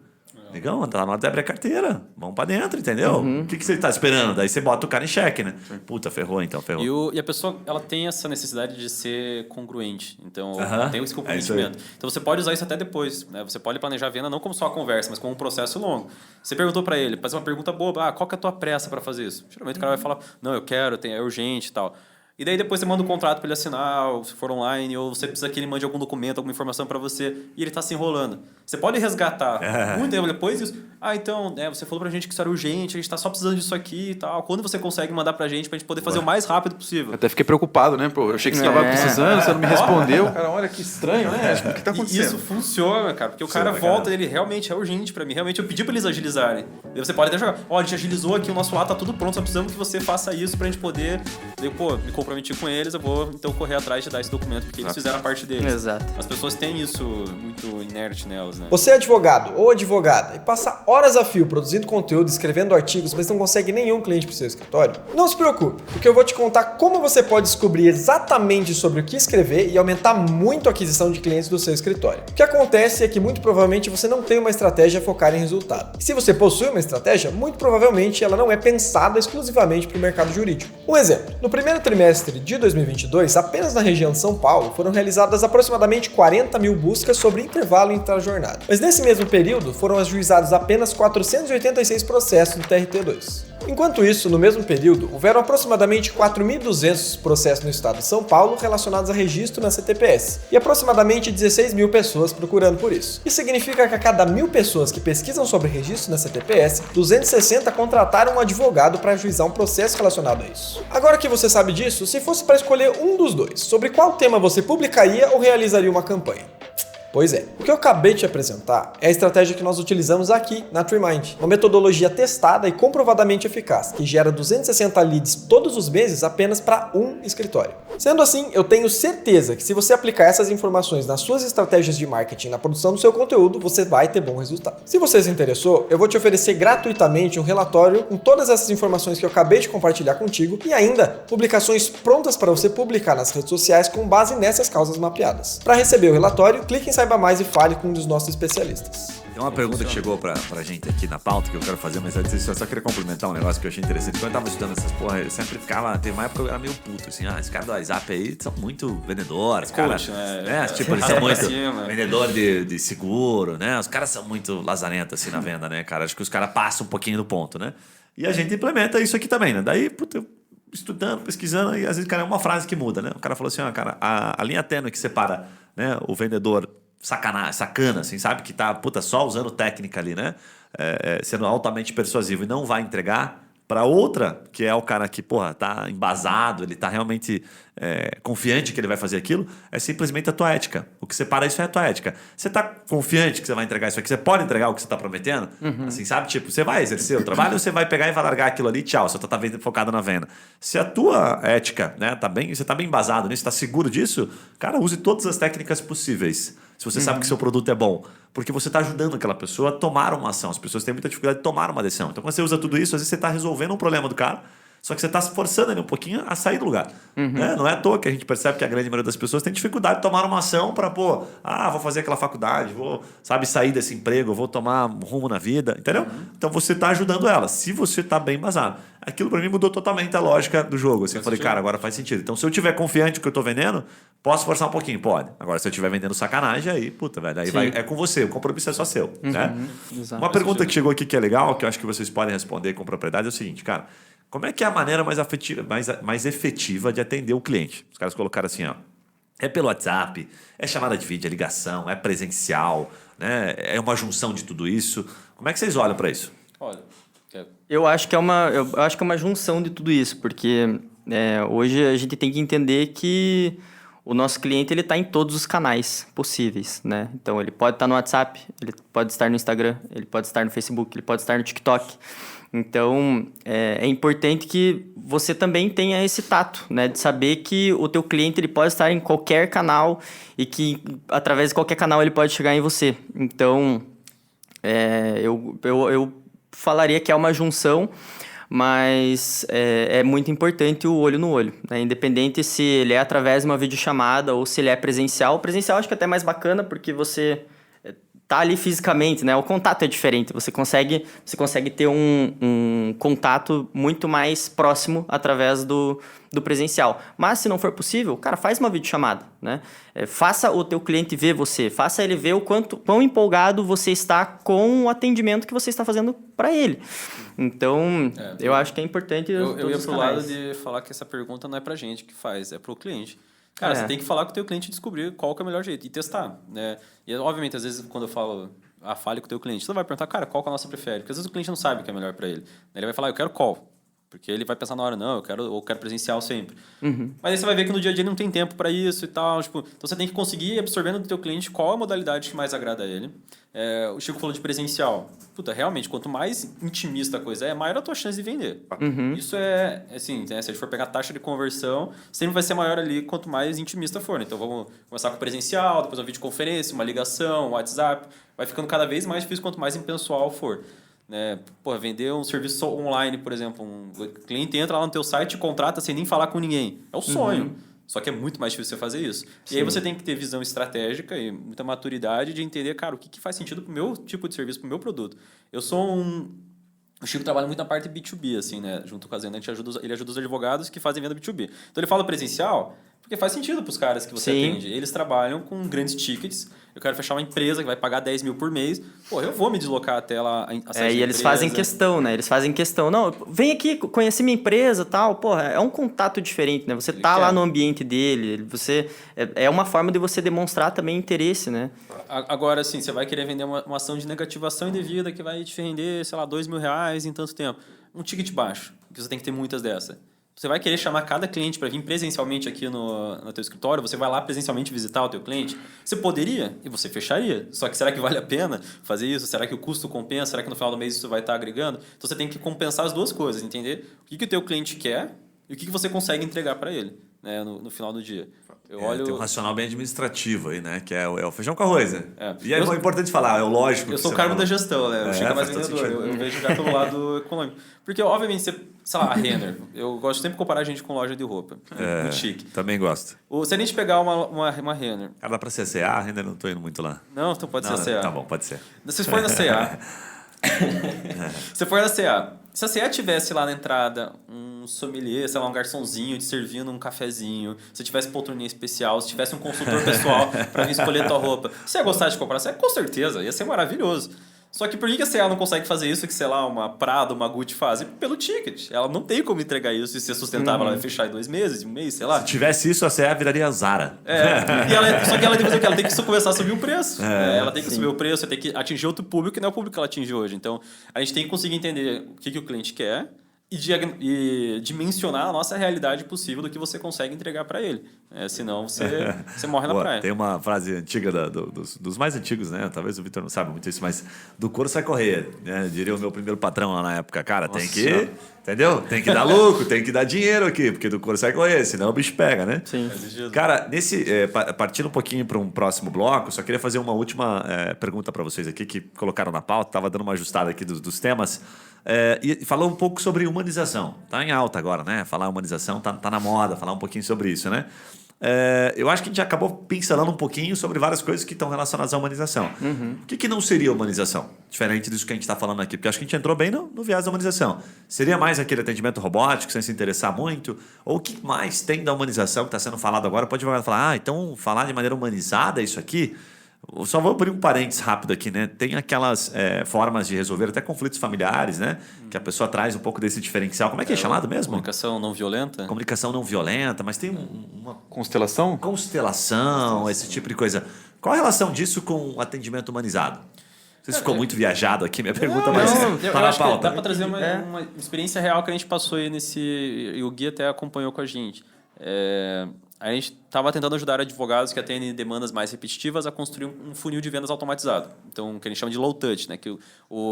Negão, tá na hora de abrir a carteira. Vamos pra dentro, entendeu? O que você tá esperando? Daí você bota o cara em xeque, né? Puta, ferrou então, ferrou. E a pessoa, ela tem essa necessidade de ser congruente. Então, tem esse É comprometimento. isso Então, você pode usar isso até depois. Né? Você pode planejar a venda não como só a conversa, mas como um processo longo. Você perguntou para ele, fazer uma pergunta boba. Qual que é a tua pressa para fazer isso? Geralmente o cara vai falar, não, eu quero, é urgente e tal. E daí depois você manda um contrato para ele assinar, ou se for online, ou você precisa que ele mande algum documento, alguma informação para você, e ele está se enrolando. Você pode resgatar muito tempo depois isso. Então, você falou pra gente que isso era urgente, a gente tá só precisando disso aqui e tal. Quando você consegue mandar pra gente poder fazer o mais rápido possível? Até fiquei preocupado, né? Pô, eu achei que você estava precisando, você não me respondeu. Cara, olha que estranho, né? O que tá E acontecendo? isso funciona, cara, porque o cara volta e ele realmente é urgente pra mim. Realmente eu pedi pra eles agilizarem. Daí você pode até jogar, a gente agilizou aqui, o nosso lado tá tudo pronto, só precisamos que você faça isso pra gente poder... Daí, me comprometi com eles, eu vou então correr atrás de dar esse documento, porque eles fizeram a parte deles. Exato. As pessoas têm isso muito inerte nelas, né? Você é advogado ou advogada e passa horas a fio produzindo conteúdo, escrevendo artigos, mas não consegue nenhum cliente para o seu escritório? Não se preocupe, porque eu vou te contar como você pode descobrir exatamente sobre o que escrever e aumentar muito a aquisição de clientes do seu escritório. O que acontece é que muito provavelmente você não tem uma estratégia focada em resultado. E se você possui uma estratégia, muito provavelmente ela não é pensada exclusivamente para o mercado jurídico. Um exemplo, no primeiro trimestre de 2022, apenas na região de São Paulo, foram realizadas aproximadamente 40 mil buscas sobre intervalo entre a jornada. Mas nesse mesmo período, foram ajuizados apenas 486 processos do TRT2. Enquanto isso, no mesmo período, houveram aproximadamente 4.200 processos no estado de São Paulo relacionados a registro na CTPS e aproximadamente 16 mil pessoas procurando por isso. Isso significa que a cada 1.000 pessoas que pesquisam sobre registro na CTPS, 260 contrataram um advogado para ajuizar um processo relacionado a isso. Agora que você sabe disso, se fosse para escolher um dos dois, sobre qual tema você publicaria ou realizaria uma campanha? Pois é, o que eu acabei de te apresentar é a estratégia que nós utilizamos aqui na TreeMind, uma metodologia testada e comprovadamente eficaz, que gera 260 leads todos os meses apenas para um escritório. Sendo assim, eu tenho certeza que se você aplicar essas informações nas suas estratégias de marketing na produção do seu conteúdo, você vai ter bom resultado. Se você se interessou, eu vou te oferecer gratuitamente um relatório com todas essas informações que eu acabei de compartilhar contigo e ainda publicações prontas para você publicar nas redes sociais com base nessas causas mapeadas. Para receber o relatório, clique em Saiba Mais e fale com um dos nossos especialistas. Tem uma pergunta que chegou pra gente aqui na pauta que eu quero fazer, mas antes eu só queria complementar um negócio que eu achei interessante. Quando eu tava estudando essas porra, eu sempre ficava... Teve uma época que eu era meio puto, assim, esse cara do WhatsApp aí são muito vendedores, cara. Tipo, eles são muito vendedor de seguro, né? Os caras são muito lazarentos, assim, na venda, né, cara? Acho que os caras passam um pouquinho do ponto, né? E a gente implementa isso aqui também, né? Daí, puta, eu estudando, pesquisando, e às vezes, cara, é uma frase que muda, né? O cara falou assim, cara, a linha tênue que separa, né, o vendedor sacana, assim, sabe? Que tá, só usando técnica ali, né? Sendo altamente persuasivo e não vai entregar, para outra, que é o cara que, tá embasado, ele tá realmente confiante que ele vai fazer aquilo, é simplesmente a tua ética. O que separa isso é a tua ética. Você tá confiante que você vai entregar isso aqui? Você pode entregar o que você tá prometendo? Assim, sabe? Tipo, você vai exercer o trabalho ou você vai pegar e vai largar aquilo ali, tchau, você tá focado na venda. Se a tua ética, né, você tá bem embasado nisso, tá seguro disso, cara, use todas as técnicas possíveis. Se você sabe que seu produto é bom. Porque você está ajudando aquela pessoa a tomar uma ação. As pessoas têm muita dificuldade de tomar uma decisão. Então, quando você usa tudo isso, às vezes você está resolvendo um problema do cara, só que você está se forçando ele um pouquinho a sair do lugar. Né? Não é à toa que a gente percebe que a grande maioria das pessoas tem dificuldade de tomar uma ação para, vou fazer aquela faculdade, vou, sair desse emprego, vou tomar rumo na vida, entendeu? Então, você está ajudando ela, se você está bem embasado. Aquilo para mim mudou totalmente a lógica do jogo. Assim, eu falei, cara, agora faz sentido. Então, se eu estiver confiante no que eu estou vendendo, posso forçar um pouquinho? Pode. Agora, se eu estiver vendendo sacanagem, aí, velho, aí é com você. O compromisso é só seu. Né? Uma pergunta que chegou aqui que é legal, que eu acho que vocês podem responder com propriedade, é o seguinte, cara. Como é que é a maneira mais efetiva de atender o cliente? Os caras colocaram assim, é pelo WhatsApp, é chamada de vídeo, é ligação, é presencial, né? É uma junção de tudo isso. Como é que vocês olham para isso? Olha, Eu acho que é uma junção de tudo isso, porque hoje a gente tem que entender que o nosso cliente ele está em todos os canais possíveis, né? Então, ele pode estar no WhatsApp, ele pode estar no Instagram, ele pode estar no Facebook, ele pode estar no TikTok. Então, é importante que você também tenha esse tato, né? De saber que o teu cliente ele pode estar em qualquer canal e que, através de qualquer canal, ele pode chegar em você. Então, eu falaria que é uma junção, mas é muito importante o olho no olho, né? Independente se ele é através de uma videochamada ou se ele é presencial. O presencial acho que é até mais bacana porque você tá ali fisicamente, né? O contato é diferente. Você consegue ter um contato muito mais próximo através do presencial. Mas se não for possível, cara, faz uma videochamada, né? Faça o teu cliente ver você. Faça ele ver quão empolgado você está com o atendimento que você está fazendo para ele. Então, eu acho que é importante. Eu ia pro lado de falar que essa pergunta não é pra gente que faz, é pro cliente. Cara, você tem que falar com o teu cliente e descobrir qual que é o melhor jeito e testar, né? E, obviamente, às vezes, quando eu falo, fale com o teu cliente, você vai perguntar, cara, qual que é a nossa prefere? Porque às vezes o cliente não sabe o que é melhor para ele. Ele vai falar, eu quero call. Porque ele vai pensar na hora, não, eu quero presencial sempre. Mas aí você vai ver que no dia a dia ele não tem tempo para isso e tal. Tipo, então você tem que conseguir ir absorvendo do teu cliente qual a modalidade que mais agrada a ele. O Chico falou de presencial. Realmente, quanto mais intimista a coisa maior a tua chance de vender. Isso assim, né? Se a gente for pegar a taxa de conversão, sempre vai ser maior ali quanto mais intimista for. Então vamos começar com o presencial, depois uma videoconferência, uma ligação, um WhatsApp. Vai ficando cada vez mais difícil quanto mais impessoal for. Né? Vender um serviço online, por exemplo, um cliente entra lá no teu site e contrata sem nem falar com ninguém. É o sonho. Só que é muito mais difícil você fazer isso. Sim. E aí você tem que ter visão estratégica e muita maturidade de entender, cara, o que faz sentido pro meu tipo de serviço, pro meu produto. O Chico trabalha muito na parte B2B, assim, né? Junto com a Zena, ele ajuda os advogados que fazem venda B2B. Então ele fala presencial porque faz sentido para os caras que você atende. Eles trabalham com grandes tickets. Eu quero fechar uma empresa que vai pagar 10 mil por mês. Eu vou me deslocar até lá. E eles fazem questão, né? Eles fazem questão. Não, vem aqui conhecer minha empresa e tal. É um contato diferente, né? Você tá lá no ambiente dele. É uma forma de você demonstrar também interesse, né? Agora, assim, você vai querer vender uma ação de negativação indevida que vai te render, sei lá, R$2.000 em tanto tempo. Um ticket baixo, que você tem que ter muitas dessas. Você vai querer chamar cada cliente para vir presencialmente aqui no teu escritório, você vai lá presencialmente visitar o teu cliente. Você poderia e você fecharia. Só que será que vale a pena fazer isso? Será que o custo compensa? Será que no final do mês isso vai estar agregando? Então você tem que compensar as duas coisas, entender o que o teu cliente quer e o que você consegue entregar para ele, né, no final do dia. Tem um racional bem administrativo aí, né? Que é o feijão com arroz, né? E é importante falar, é o lógico. Eu sou o cargo da gestão, né? Eu chego mais vendedor. Eu vejo já pelo lado econômico. Porque, obviamente, sei lá, a Renner. Eu gosto sempre de comparar a gente com loja de roupa. Muito chique. Também gosto. Se a gente pegar uma Renner... Cara, dá pra ser CA? A Renner não tô indo muito lá. Não, então pode ser CA. Tá bom, pode ser. Se for na CA... Se for na CA... Se a CA tivesse lá na entrada um sommelier, sei lá, um garçonzinho te servindo um cafezinho, se tivesse poltroninha especial, se tivesse um consultor pessoal para vir escolher tua roupa, você ia gostar de comprar? Com certeza, ia ser maravilhoso. Só que por que a CA não consegue fazer isso que, sei lá, uma Prada, uma Gucci fazem? Pelo ticket. Ela não tem como entregar isso e ser sustentável. Ela vai fechar em 2 meses, 1 mês, sei lá. Se tivesse isso, a CA viraria Zara. Só que ela tem que fazer o quê? Ela tem que começar a subir o preço. Ela tem que subir o preço, tem que atingir outro público que não é o público que ela atinge hoje. Então, a gente tem que conseguir entender o que o cliente quer e dimensionar a nossa realidade possível do que você consegue entregar para ele. Senão você morre na praia. Tem uma frase antiga dos mais antigos, né? Talvez o Vitor não saiba muito isso, mas do couro sai correr, né? Diria o meu primeiro patrão lá na época. Cara, tem que... Entendeu? Tem que dar lucro, tem que dar dinheiro aqui, porque do couro sai correr, senão o bicho pega, né? Sim. Cara, partindo um pouquinho para um próximo bloco, só queria fazer uma última pergunta para vocês aqui que colocaram na pauta, estava dando uma ajustada aqui dos temas. E falou um pouco sobre humanização. Tá em alta agora, né? Falar humanização tá na moda, falar um pouquinho sobre isso, né? Eu acho que a gente acabou pincelando um pouquinho sobre várias coisas que estão relacionadas à humanização. O que não seria humanização? Diferente disso que a gente está falando aqui, porque acho que a gente entrou bem no viés da humanização. Seria mais aquele atendimento robótico, sem se interessar muito? Ou o que mais tem da humanização que está sendo falado agora? Pode falar, então falar de maneira humanizada isso aqui? Eu só vou abrir um parênteses rápido aqui, né? Tem aquelas formas de resolver até conflitos familiares, né? Que a pessoa traz um pouco desse diferencial. Como é que é chamado mesmo? Comunicação não violenta? Comunicação não violenta, mas tem uma Constelação? constelação, esse tipo de coisa. Qual a relação disso com o atendimento humanizado? Não sei se ficou muito viajado aqui, minha pergunta, mas eu tá na acho que pauta. dá para trazer uma experiência real que a gente passou aí e o Gui até acompanhou com a gente. A gente estava tentando ajudar advogados que atendem demandas mais repetitivas a construir um funil de vendas automatizado. Então, o que a gente chama de low touch, né? Que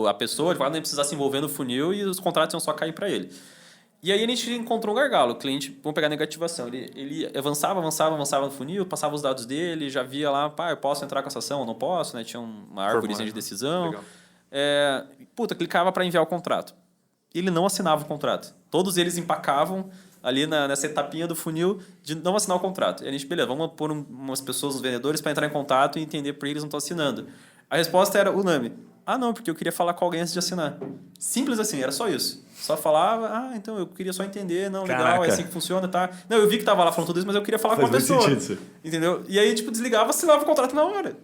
a pessoa, o advogado, nem precisar se envolver no funil e os contratos iam só cair para ele. E aí a gente encontrou um gargalo. O cliente, vamos pegar a negativação, ele avançava no funil, passava os dados dele, já via lá, eu posso entrar com essa ação ou não posso, né? Tinha uma árvore de decisão. Clicava para enviar o contrato. Ele não assinava o contrato. Todos eles empacavam ali nessa etapinha do funil de não assinar o contrato. E a gente, beleza, vamos pôr umas pessoas, os vendedores, para entrar em contato e entender por que eles não estão assinando. A resposta era unânime. Não, porque eu queria falar com alguém antes de assinar. Simples assim, era só isso. Só falava, então eu queria só entender, legal, Caraca. é assim que funciona, tá? Não, eu vi que tava lá falando tudo isso, mas eu queria falar com a Faz muito pessoa. sentido isso. Entendeu? E aí, desligava, assinava o contrato na hora.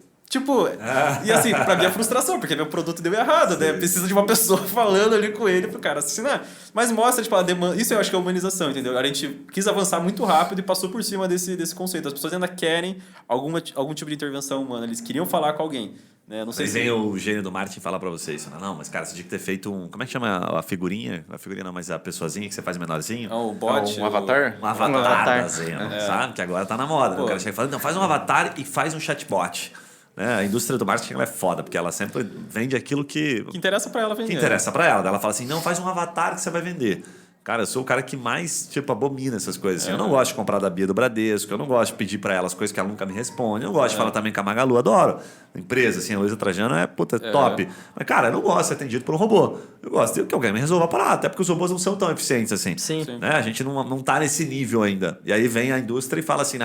E assim, pra mim é frustração, porque meu produto deu errado, né? Precisa de uma pessoa falando ali com ele pro cara assinar. Mas mostra, a demanda. Isso eu acho que é humanização, entendeu? A gente quis avançar muito rápido e passou por cima desse conceito. As pessoas ainda querem algum tipo de intervenção humana, eles queriam falar com alguém. Né? Não sei Mas vem o gênio do marketing falar pra vocês. Não, mas cara, você tinha que ter feito como é que chama a figurinha? A figurinha não, mas a pessoazinha que você faz menorzinho. O bot. Um avatar? Um avatarzinho, sabe? Que agora tá na moda. Né? O cara chega e fala, não, faz um avatar e faz um chatbot. A indústria do marketing ela é foda, porque ela sempre vende aquilo que interessa pra ela vender. Que interessa pra ela. Ela fala assim, não, faz um avatar que você vai vender. Cara, eu sou o cara que mais, abomina essas coisas. Assim. Eu não gosto de comprar da Bia do Bradesco, eu não gosto de pedir pra ela as coisas que ela nunca me responde. Eu não gosto de falar também com a Magalu, adoro. Empresa, assim, a Luísa Trajano é top. Mas, cara, eu não gosto de ser atendido por um robô. Eu gosto de que alguém me resolva a parada, até porque os robôs não são tão eficientes assim. Sim. Né? A gente não tá nesse nível ainda. E aí vem a indústria e fala assim,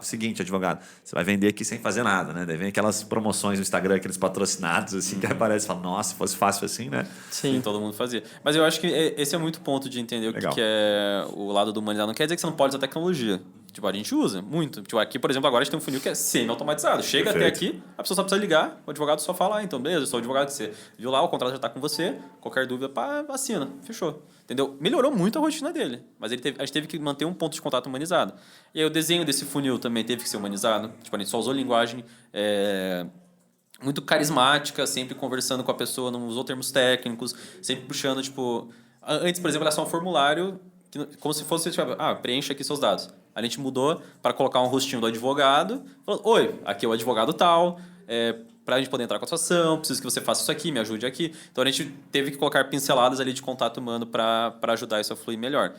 seguinte, advogado, você vai vender aqui sem fazer nada, né? Daí vem aquelas promoções no Instagram, aqueles patrocinados, assim, que aparece e fala, nossa, se fosse fácil assim, né? Sim, todo mundo fazia. Mas eu acho que esse é muito ponto de entender o que é o lado do humanizado. Não quer dizer que você não pode usar tecnologia. A gente usa muito. Aqui, por exemplo, agora a gente tem um funil que é semi-automatizado. Chega até aqui, a pessoa só precisa ligar, o advogado só fala, então, beleza, eu sou o advogado que você viu lá, o contrato já está com você, qualquer dúvida, assina, fechou. Entendeu? Melhorou muito a rotina dele, mas a gente teve que manter um ponto de contato humanizado. E aí o desenho desse funil também teve que ser humanizado. A gente só usou linguagem muito carismática, sempre conversando com a pessoa, não usou termos técnicos, sempre puxando, antes, por exemplo, era só um formulário, como se fosse, preencha aqui seus dados. A gente mudou para colocar um rostinho do advogado, falando, oi, aqui é o advogado tal, para a gente poder entrar com a sua ação, preciso que você faça isso aqui, me ajude aqui. Então, a gente teve que colocar pinceladas ali de contato humano para ajudar isso a fluir melhor.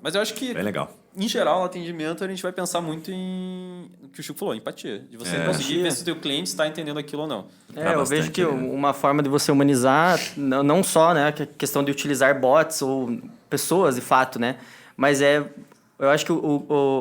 Mas eu acho que, bem legal. Em geral, no atendimento, a gente vai pensar muito em o que o Chico falou, empatia. De você conseguir ver se o teu cliente está entendendo aquilo ou não. Eu vejo que uma forma de você humanizar, não só a questão de utilizar bots ou pessoas, de fato, né? Mas eu acho que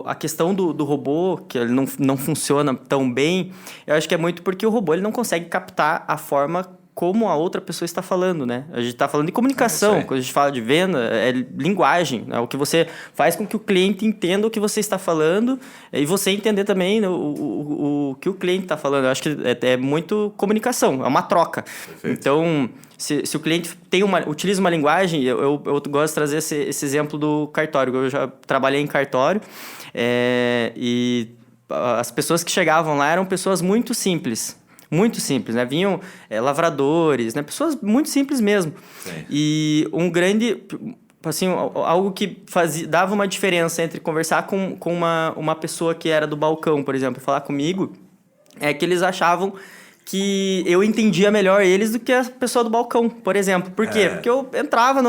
a questão do robô, que ele não funciona tão bem, eu acho que é muito porque o robô ele não consegue captar a forma como a outra pessoa está falando, né? A gente está falando de comunicação, É, quando a gente fala de venda, é linguagem, né? O que você faz com que o cliente entenda o que você está falando e você entender também o que o cliente está falando. Eu acho que é muito comunicação, é uma troca. Perfeito. Então, se o cliente utiliza uma linguagem, eu gosto de trazer esse exemplo do cartório. Eu já trabalhei em cartório e as pessoas que chegavam lá eram pessoas muito simples, né? Vinham lavradores, né? Pessoas muito simples mesmo. Sim. E um grande... Assim, algo que dava uma diferença entre conversar com uma pessoa que era do balcão, por exemplo, e falar comigo, é que eles achavam que eu entendia melhor eles do que a pessoa do balcão, por exemplo. Por quê? Porque eu entrava,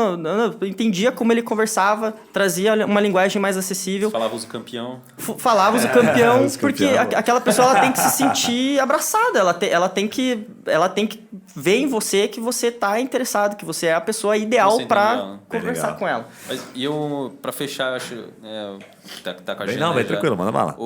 eu entendia como ele conversava, trazia uma linguagem mais acessível. Falava uso campeão. Falava o campeão, uso porque campeão. aquela pessoa ela tem que se sentir abraçada, ela tem que ver em você que você está interessado, que você é a pessoa ideal Você entendeu para ela. conversar Legal. com ela. Mas e eu, pra fechar, acho. Tá com a Bem, agenda não, aí bem já. tranquilo, manda bala.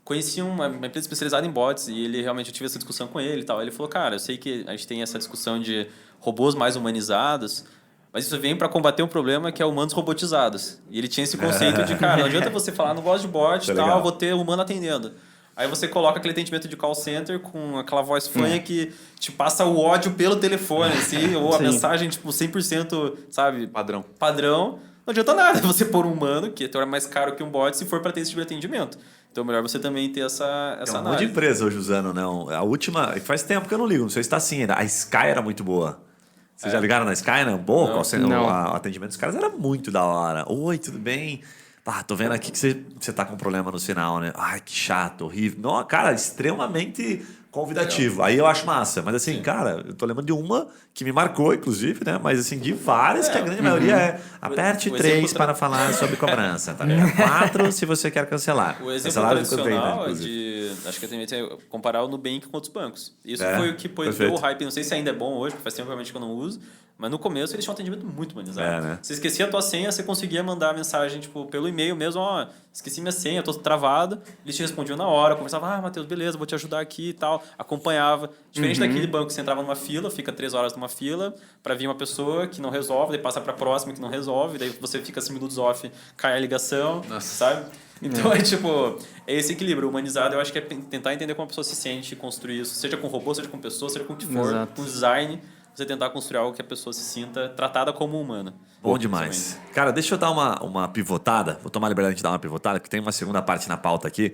Conheci uma empresa especializada em bots e ele realmente, eu tive essa discussão com ele e tal. Ele falou, cara, eu sei que a gente tem essa discussão de robôs mais humanizados, mas isso vem para combater um problema que é humanos robotizados. E ele tinha esse conceito de, cara, não adianta você falar, não gosto de bot e Tá tal, legal. vou ter humano atendendo. Aí você coloca aquele atendimento de call center com aquela voz fanha que te passa o ódio pelo telefone, assim, ou a Sim. mensagem, tipo, 100%, sabe? Padrão. Padrão. Não adianta nada você pôr um humano, que é mais caro que um bot, se for para ter esse tipo de atendimento. Então é melhor você também ter essa Tem um monte de análise. empresa hoje usando, não. A última, faz tempo que eu não ligo, não sei se está assim ainda. A Sky era muito boa. Vocês já ligaram na Sky, né? Boa, Não. o atendimento dos caras era muito da hora. Oi, tudo bem? Ah, tô vendo aqui que você tá com um problema no sinal, né? Ai, que chato, horrível. Não, cara, extremamente convidativo. Aí eu acho massa. Mas assim, cara, eu tô lembrando de uma que me marcou, inclusive, né? Mas assim, de várias, que a grande maioria é aperte O 3 exemplo para falar sobre cobrança, tá ligado? 4 se você quer cancelar. O exemplo Cancelar ficou bem, né, tradicional é inclusive. de... Acho que também tem que comparar o Nubank com outros bancos. Isso É, foi o que deu perfeito. o hype. Não sei se ainda é bom hoje, porque faz tempo realmente que eu não uso. Mas no começo eles tinham um atendimento muito humanizado. É, né? Você esquecia a tua senha, você conseguia mandar a mensagem tipo, pelo e-mail mesmo. Ó, esqueci minha senha, tô travado. Eles te respondiam na hora. Conversavam, Matheus, beleza, vou te ajudar aqui e tal. Acompanhava. Diferente daquele banco que você entrava numa fila, fica 3 horas numa fila, para vir uma pessoa que não resolve, daí passa para a próxima que não resolve, daí você fica 5 minutos off, cai a ligação, sabe? Então é tipo, é esse equilíbrio. Humanizado eu acho que é tentar entender como a pessoa se sente e construir isso, seja com robô, seja com pessoa, seja com o que for, Exato. com design, você tentar construir algo que a pessoa se sinta tratada como humana. Bom demais. Cara, deixa eu dar uma pivotada. Vou tomar a liberdade de dar uma pivotada, que tem uma segunda parte na pauta aqui,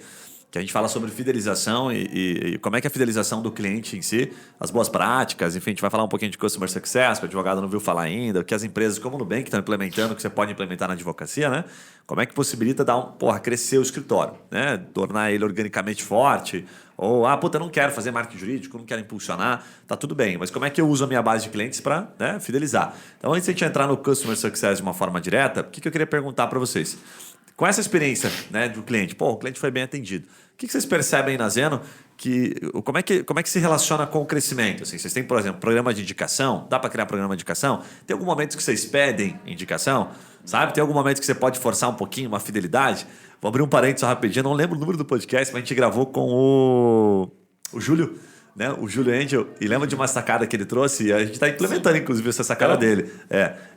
que a gente fala sobre fidelização e como é que é a fidelização do cliente em si, as boas práticas, enfim, a gente vai falar um pouquinho de Customer Success, que o advogado não viu falar ainda, o que as empresas como o Nubank estão implementando, que você pode implementar na advocacia, né? Como é que possibilita crescer o escritório, né? Tornar ele organicamente forte, ou, não quero fazer marketing jurídico, não quero impulsionar, tá tudo bem, mas como é que eu uso a minha base de clientes para, né, fidelizar? Então, antes de a gente entrar no Customer Success de uma forma direta, o que eu queria perguntar para vocês? Com essa experiência, né, do cliente, o cliente foi bem atendido. O que vocês percebem na Zeno? Como é que se relaciona com o crescimento? Assim, vocês têm, por exemplo, programa de indicação? Dá para criar programa de indicação? Tem algum momento que vocês pedem indicação? Sabe? Tem algum momento que você pode forçar um pouquinho uma fidelidade? Vou abrir um parênteses rapidinho. Não lembro o número do podcast, mas a gente gravou com o Júlio, né? O Júlio Angel, e lembra de uma sacada que ele trouxe, e a gente está implementando, inclusive, essa sacada dele.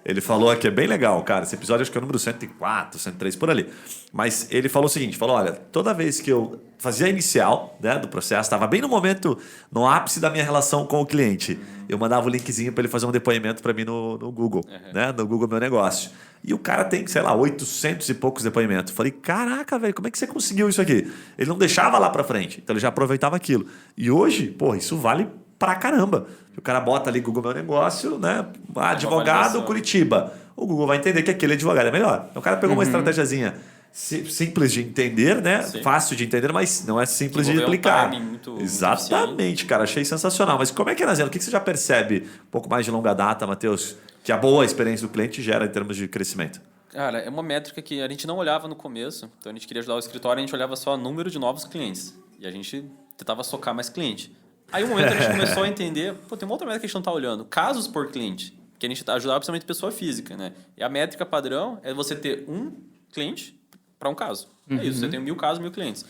Ele falou que é bem legal, cara. Esse episódio acho que é o número 104, 103, por ali. Mas ele falou o seguinte, olha, toda vez que eu fazia a inicial, né, do processo, estava bem no momento, no ápice da minha relação com o cliente, eu mandava o linkzinho para ele fazer um depoimento para mim no Google, né, no Google Meu Negócio. E o cara tem, 800 e poucos depoimentos. Falei, caraca, velho, como é que você conseguiu isso aqui? Ele não deixava lá pra frente, então ele já aproveitava aquilo. E hoje, isso vale pra caramba. O cara bota ali Google Meu Negócio, né? Advogado Curitiba. O Google vai entender que aquele advogado é melhor. Então o cara pegou uma estratégiazinha simples de entender, né? Sim. Fácil de entender, mas não é simples de Desenvolver um aplicar. timing muito Exatamente, cara. Achei sensacional. Mas como é que é, Nazeno? O que você já percebe um pouco mais de longa data, Matheus, que a boa experiência do cliente gera em termos de crescimento? Cara, é uma métrica que a gente não olhava no começo. Então a gente queria ajudar o escritório, a gente olhava só o número de novos clientes. E a gente tentava socar mais cliente. Aí um momento a gente começou a entender, tem uma outra métrica que a gente não está olhando, casos por cliente, que a gente ajudava principalmente pessoa física, né? E a métrica padrão é você ter um cliente para um caso. É isso, você tem 1.000 casos, 1.000 clientes.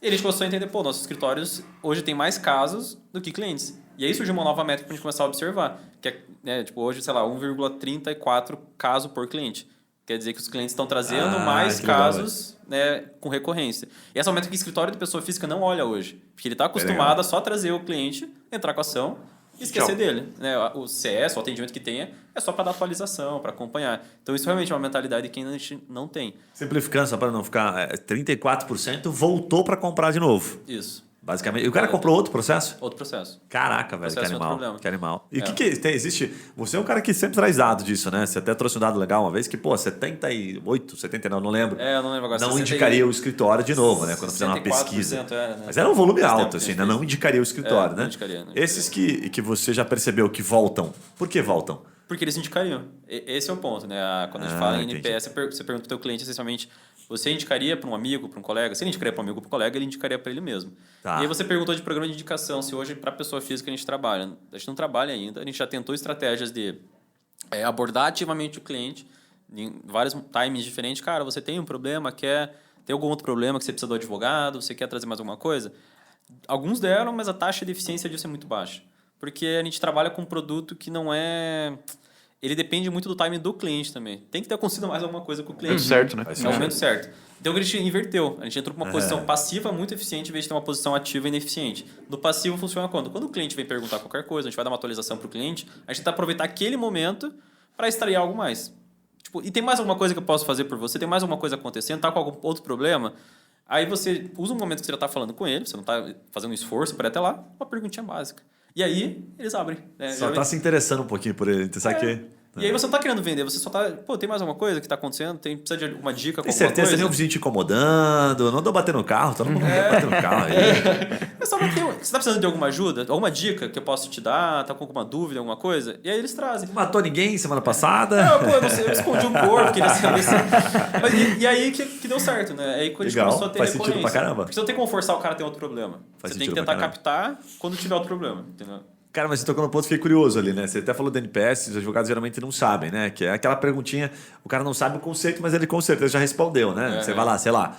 E a gente começou a entender, pô, nossos escritórios hoje tem mais casos do que clientes. E aí surgiu uma nova métrica pra gente começar a observar. Que é, né, tipo, hoje, sei lá, 1,34 caso por cliente. Quer dizer que os clientes estão trazendo mais que legal, casos, né, com recorrência. E essa é uma métrica que o escritório de pessoa física não olha hoje. Porque ele está acostumado a só trazer o cliente, entrar com a ação e esquecer dele. Né? O CS, o atendimento que tenha, é só para dar atualização, para acompanhar. Então, isso realmente é uma mentalidade que a gente não tem. Simplificando, só para não ficar... 34% voltou para comprar de novo. Isso. Basicamente. E o cara comprou outro processo? Outro processo. Caraca, velho, Processo que é outro animal. problema. Que animal. E o que tem? Existe... Você é um cara que sempre traz dado disso, né? Você até trouxe um dado legal uma vez que, pô, 78, 79, não lembro. Eu não lembro agora. Não 60... indicaria o escritório de novo, né? Quando fizeram uma pesquisa. Era, né? Mas era um volume Faz alto, tempo que a assim, gente né? fez. Não indicaria o escritório, Não né? indicaria. Esses que você já percebeu que voltam, por que voltam? Porque eles indicariam. Esse é o ponto, né? Quando a gente fala em entendi. NPS, você pergunta para o teu cliente, essencialmente, você indicaria para um amigo, para um colega? Se ele indicaria para um amigo ou para um colega, ele indicaria para ele mesmo. Tá. E aí você perguntou de programa de indicação, se hoje, para a pessoa física, a gente trabalha. A gente não trabalha ainda, a gente já tentou estratégias de abordar ativamente o cliente em vários timings diferentes. Cara, você tem um problema, tem algum outro problema que você precisa do advogado, você quer trazer mais alguma coisa? Alguns deram, mas a taxa de eficiência disso é muito baixa. Porque a gente trabalha com um produto que não é... Ele depende muito do timing do cliente também. Tem que ter acontecido mais alguma coisa com o cliente. Certo, né? É o momento certo. Então, a gente inverteu. A gente entrou para uma posição passiva muito eficiente em vez de ter uma posição ativa e ineficiente. No passivo funciona quando? Quando o cliente vem perguntar qualquer coisa, a gente vai dar uma atualização para o cliente, a gente tenta aproveitar aquele momento para extrair algo mais. Tipo, e tem mais alguma coisa que eu posso fazer por você? Tem mais alguma coisa acontecendo? Tá com algum outro problema? Aí você usa um momento que você já está falando com ele, você não está fazendo um esforço para ir até lá, uma perguntinha básica. E aí, eles abrem. Né? Só tá se interessando um pouquinho por ele, sabe que... E aí você não tá querendo vender, você só tá... Pô, tem mais alguma coisa que tá acontecendo? Precisa de alguma dica com Tem alguma certeza, coisa? nenhum vizinho te incomodando, não dou bater no carro, todo mundo bater no carro aí. Mas só você tá precisando de alguma ajuda? Alguma dica que eu posso te dar? Tá com alguma dúvida, alguma coisa? E aí eles trazem. Matou ninguém semana passada? Não, pô, eu não sei, eu escondi um corpo, queria saber se... E aí que deu certo, né? Aí quando a gente Legal, começou a ter faz sentido recorrência. pra caramba. Porque você não tem como forçar o cara a ter outro problema. Faz Você tem que sentido tentar pra captar quando tiver outro problema, entendeu? Cara, mas você tocou no ponto, fiquei curioso ali, né? Você até falou do NPS, os advogados geralmente não sabem, né? Que é aquela perguntinha, o cara não sabe o conceito, mas ele com certeza já respondeu, né? Você vai lá, sei lá,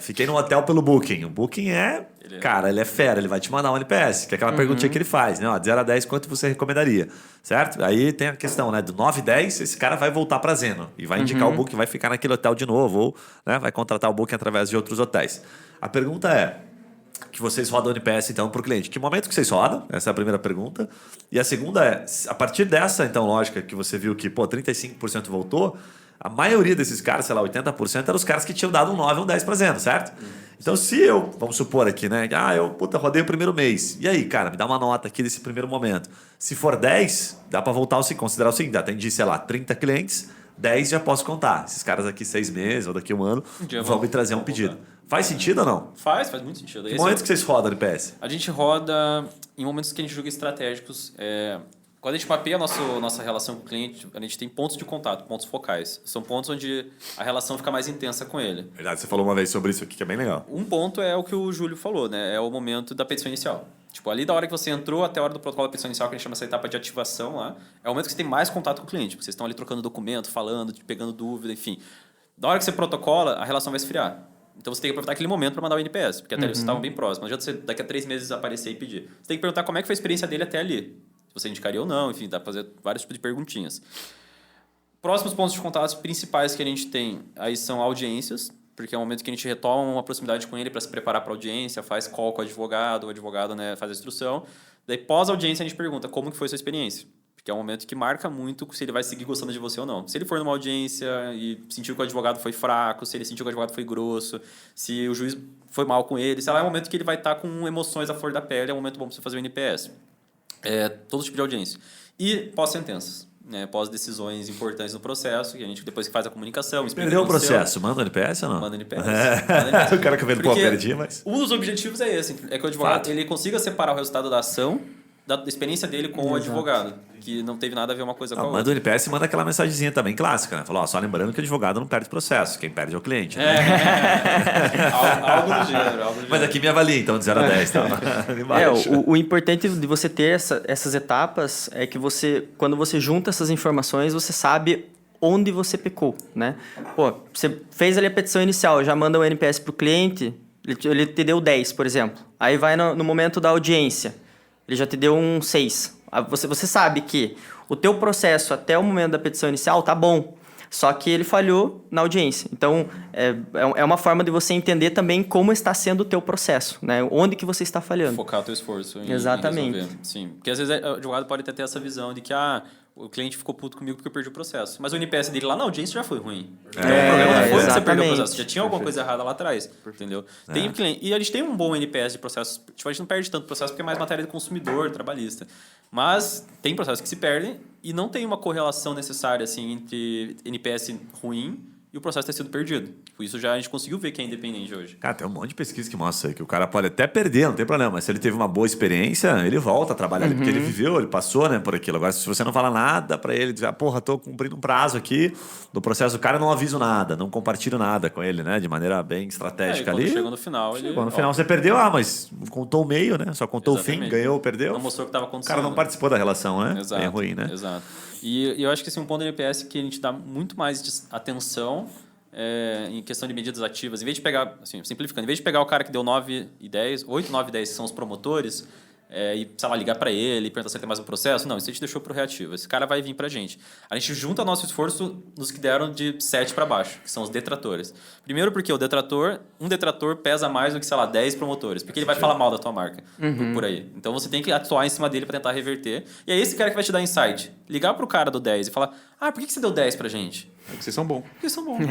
fiquei no hotel pelo Booking. O Booking cara, ele é fera, ele vai te mandar um NPS, que é aquela perguntinha que ele faz, né? Ó, de 0 a 10, quanto você recomendaria? Certo? Aí tem a questão, né? Do 9 e 10, esse cara vai voltar pra Zeno e vai indicar o Booking, vai ficar naquele hotel de novo, ou né, vai contratar o Booking através de outros hotéis. A pergunta é... que vocês rodam NPS, então, para o cliente. Que momento que vocês rodam? Essa é a primeira pergunta. E a segunda é, a partir dessa, então, lógica que você viu que, 35% voltou, a maioria desses caras, sei lá, 80%, eram os caras que tinham dado um 9 ou um 10 para Zeno, certo? Então, se eu, vamos supor aqui, né? Eu rodei o primeiro mês. E aí, cara, me dá uma nota aqui desse primeiro momento. Se for 10, dá para voltar considerar o seguinte, atendi, sei lá, 30 clientes, 10 já posso contar. Esses caras aqui 6 meses ou daqui a um ano vão me trazer um pedido. Faz sentido ou não? Faz muito sentido. Que momentos que vocês rodam NPS? A gente roda em momentos que a gente julga estratégicos. Quando a gente mapeia a nossa relação com o cliente, a gente tem pontos de contato, pontos focais. São pontos onde a relação fica mais intensa com ele. Verdade, você falou uma vez sobre isso aqui, que é bem legal. Um ponto é o que o Júlio falou, né? É o momento da petição inicial. Tipo, ali da hora que você entrou até a hora do protocolo da petição inicial, que a gente chama essa etapa de ativação lá, é o momento que você tem mais contato com o cliente, porque vocês estão ali trocando documento, falando, pegando dúvida, enfim. Da hora que você protocola, a relação vai esfriar. Então você tem que aproveitar aquele momento para mandar o NPS, porque até ali vocês estavam bem próximos. Não adianta você daqui a 3 meses aparecer e pedir. Você tem que perguntar como é que foi a experiência dele até ali. Se você indicaria ou não, enfim, dá para fazer vários tipos de perguntinhas. Próximos pontos de contato principais que a gente tem aí são audiências, porque é o momento que a gente retoma uma proximidade com ele para se preparar para a audiência, faz call com o advogado, né, faz a instrução. Daí, pós-audiência, a gente pergunta como que foi a sua experiência. Porque é um momento que marca muito se ele vai seguir gostando de você ou não. Se ele for numa audiência e sentiu que o advogado foi fraco, se ele sentiu que o advogado foi grosso, se o juiz foi mal com ele, sei lá, é um momento que ele vai estar com emoções à flor da pele, é um momento bom para você fazer o NPS. Todo tipo de audiência. E pós-sentenças, né? Pós-decisões importantes no processo, que a gente depois que faz a comunicação... Perdeu o processo, manda o NPS ou não? Manda NPS. O cara que vendo, pô, perdi, mas... Um dos objetivos é esse, é que o advogado ele consiga separar o resultado da ação da experiência dele com o advogado, que não teve nada a ver uma coisa com a outra. Manda o NPS e manda aquela mensagenzinha também clássica, né? Falou, só lembrando que o advogado não perde processo, quem perde é o cliente. Né? Algo do gênero. Mas aqui me avalia, então, de 0 a 10. Tá? O importante de você ter essas etapas é que quando você junta essas informações, você sabe onde você pecou, né? Pô, você fez ali a petição inicial, já manda o NPS para o cliente, Ele te deu 10, por exemplo. Aí vai no momento da audiência. Ele já te deu um 6. Você sabe que o teu processo até o momento da petição inicial tá bom. Só que ele falhou na audiência. Então, é uma forma de você entender também como está sendo o teu processo, né? Onde que você está falhando. Focar o teu esforço em Exatamente. resolver. Sim, porque às vezes o advogado pode ter essa visão de que o cliente ficou puto comigo porque eu perdi o processo. Mas o NPS dele lá na audiência já foi ruim. Então, o problema não foi que você perdeu o processo. Já tinha alguma coisa errada lá atrás. Entendeu? Tem o cliente, e a gente tem um bom NPS de processos. Tipo, a gente não perde tanto processo porque é mais matéria de consumidor, trabalhista. Mas tem processos que se perdem e não tem uma correlação necessária assim, entre NPS ruim e o processo ter sido perdido. Tipo, isso já a gente conseguiu ver que é independente hoje. Cara, tem um monte de pesquisa que mostra aí que o cara pode até perder, não tem problema. Mas se ele teve uma boa experiência, ele volta a trabalhar ali, porque ele viveu, ele passou, né, por aquilo. Agora, se você não fala nada pra ele, dizer, porra, tô cumprindo um prazo aqui do processo do cara, não aviso nada, não compartilho nada com ele, né, de maneira bem estratégica ali. Quando chega no final, Chegou no final você perdeu, mas contou o meio, né? Só contou o fim, ganhou, perdeu. Não mostrou o que estava O acontecendo. cara não participou da relação, né? Exato, É ruim, né? Exato. E eu acho que assim, um ponto do NPS que a gente dá muito mais atenção em questão de medidas ativas. Em vez de pegar, assim, simplificando, em vez de pegar o cara que deu 9 e 10, 8, 9 e 10, que são os promotores, e, sei lá, ligar para ele, perguntar se ele tem mais um processo, não, isso a gente deixou pro reativo. Esse cara vai vir pra gente. A gente junta nosso esforço nos que deram de 7 para baixo, que são os detratores. Primeiro porque um detrator pesa mais do que, sei lá, 10 promotores, porque ele vai falar mal da tua marca, por aí. Então você tem que atuar em cima dele para tentar reverter. E é esse cara que vai te dar insight. Ligar pro cara do 10 e falar, por que você deu 10 pra gente? Porque vocês são bons. Porque são bons.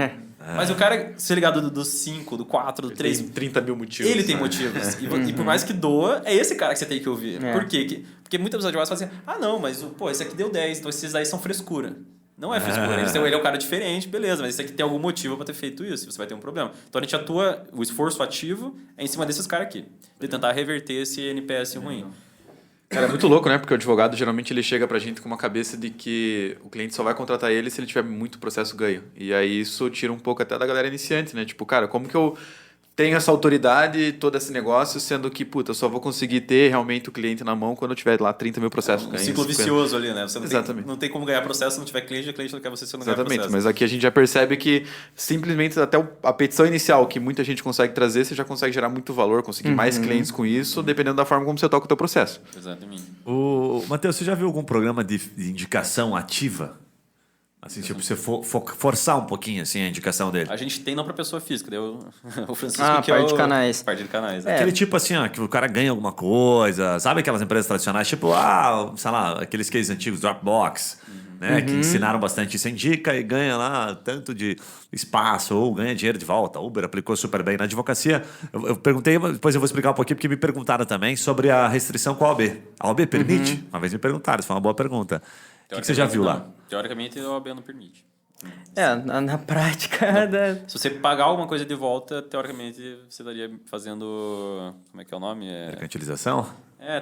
Mas o cara, se ligar do 5, do 4, do 3... Tem 30 mil motivos. Ele tem motivos. E por mais que doa, é esse cara que você tem que ouvir. Por quê? Porque muitas advogados falam assim, não, mas esse aqui deu 10, então esses aí são frescura. Não é frescura. Ele é um cara diferente, beleza, mas esse aqui tem algum motivo para ter feito isso, você vai ter um problema. Então a gente atua, o esforço ativo é em cima desses caras aqui, de tentar reverter esse NPS ruim. Cara, é muito louco, né? Porque o advogado, geralmente, ele chega pra gente com uma cabeça de que o cliente só vai contratar ele se ele tiver muito processo ganho. E aí isso tira um pouco até da galera iniciante, né? Tipo, cara, como que eu tenho essa autoridade e todo esse negócio, sendo que, eu só vou conseguir ter realmente o cliente na mão quando eu tiver lá 30 mil processos ganhos. Ciclo vicioso ali, né? Você não Exatamente. tem como ganhar processo se não tiver cliente, o cliente não quer você se não ganhar Exatamente, processo. mas aqui a gente já percebe que simplesmente até a petição inicial que muita gente consegue trazer, você já consegue gerar muito valor, conseguir mais clientes com isso, dependendo da forma como você toca o teu processo. Exatamente. Matheus, você já viu algum programa de indicação ativa? Assim, tipo, você forçar um pouquinho assim, a indicação dele. A gente tem não para pessoa física, o Francisco que parte de canais. Parte de canais. Aquele tipo assim, que o cara ganha alguma coisa, sabe aquelas empresas tradicionais, tipo, sei lá, aqueles cases antigos, Dropbox, né, que ensinaram bastante, isso indica e ganha lá tanto de espaço ou ganha dinheiro de volta. Uber aplicou super bem na advocacia. Eu perguntei, depois eu vou explicar um pouquinho, porque me perguntaram também sobre a restrição com a OAB. A OAB permite? Uma vez me perguntaram, isso foi uma boa pergunta. O que você já viu lá? Teoricamente, a OAB não permite. Na prática... Se você pagar alguma coisa de volta, teoricamente, você estaria fazendo... Como é que é o nome? Mercantilização?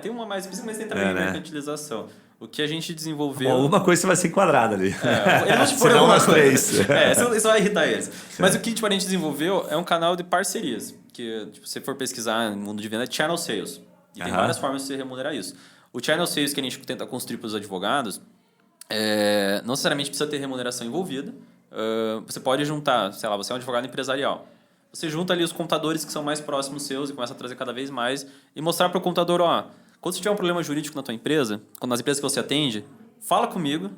Tem uma mais específica, mas tem também mercantilização. O que a gente desenvolveu... Alguma coisa você vai ser enquadrado ali. Eles vão te pôr Senão alguma nós coisa. três. Isso vai irritar eles. Mas o que a gente desenvolveu é um canal de parcerias. Que, se você for pesquisar no mundo de venda, é channel sales. E tem várias formas de você remunerar isso. O channel sales que a gente tenta construir para os advogados... não necessariamente precisa ter remuneração envolvida. Você pode juntar, sei lá, você é um advogado empresarial. Você junta ali os contadores que são mais próximos seus e começa a trazer cada vez mais e mostrar para o contador, quando você tiver um problema jurídico na tua empresa, nas empresas que você atende, fala comigo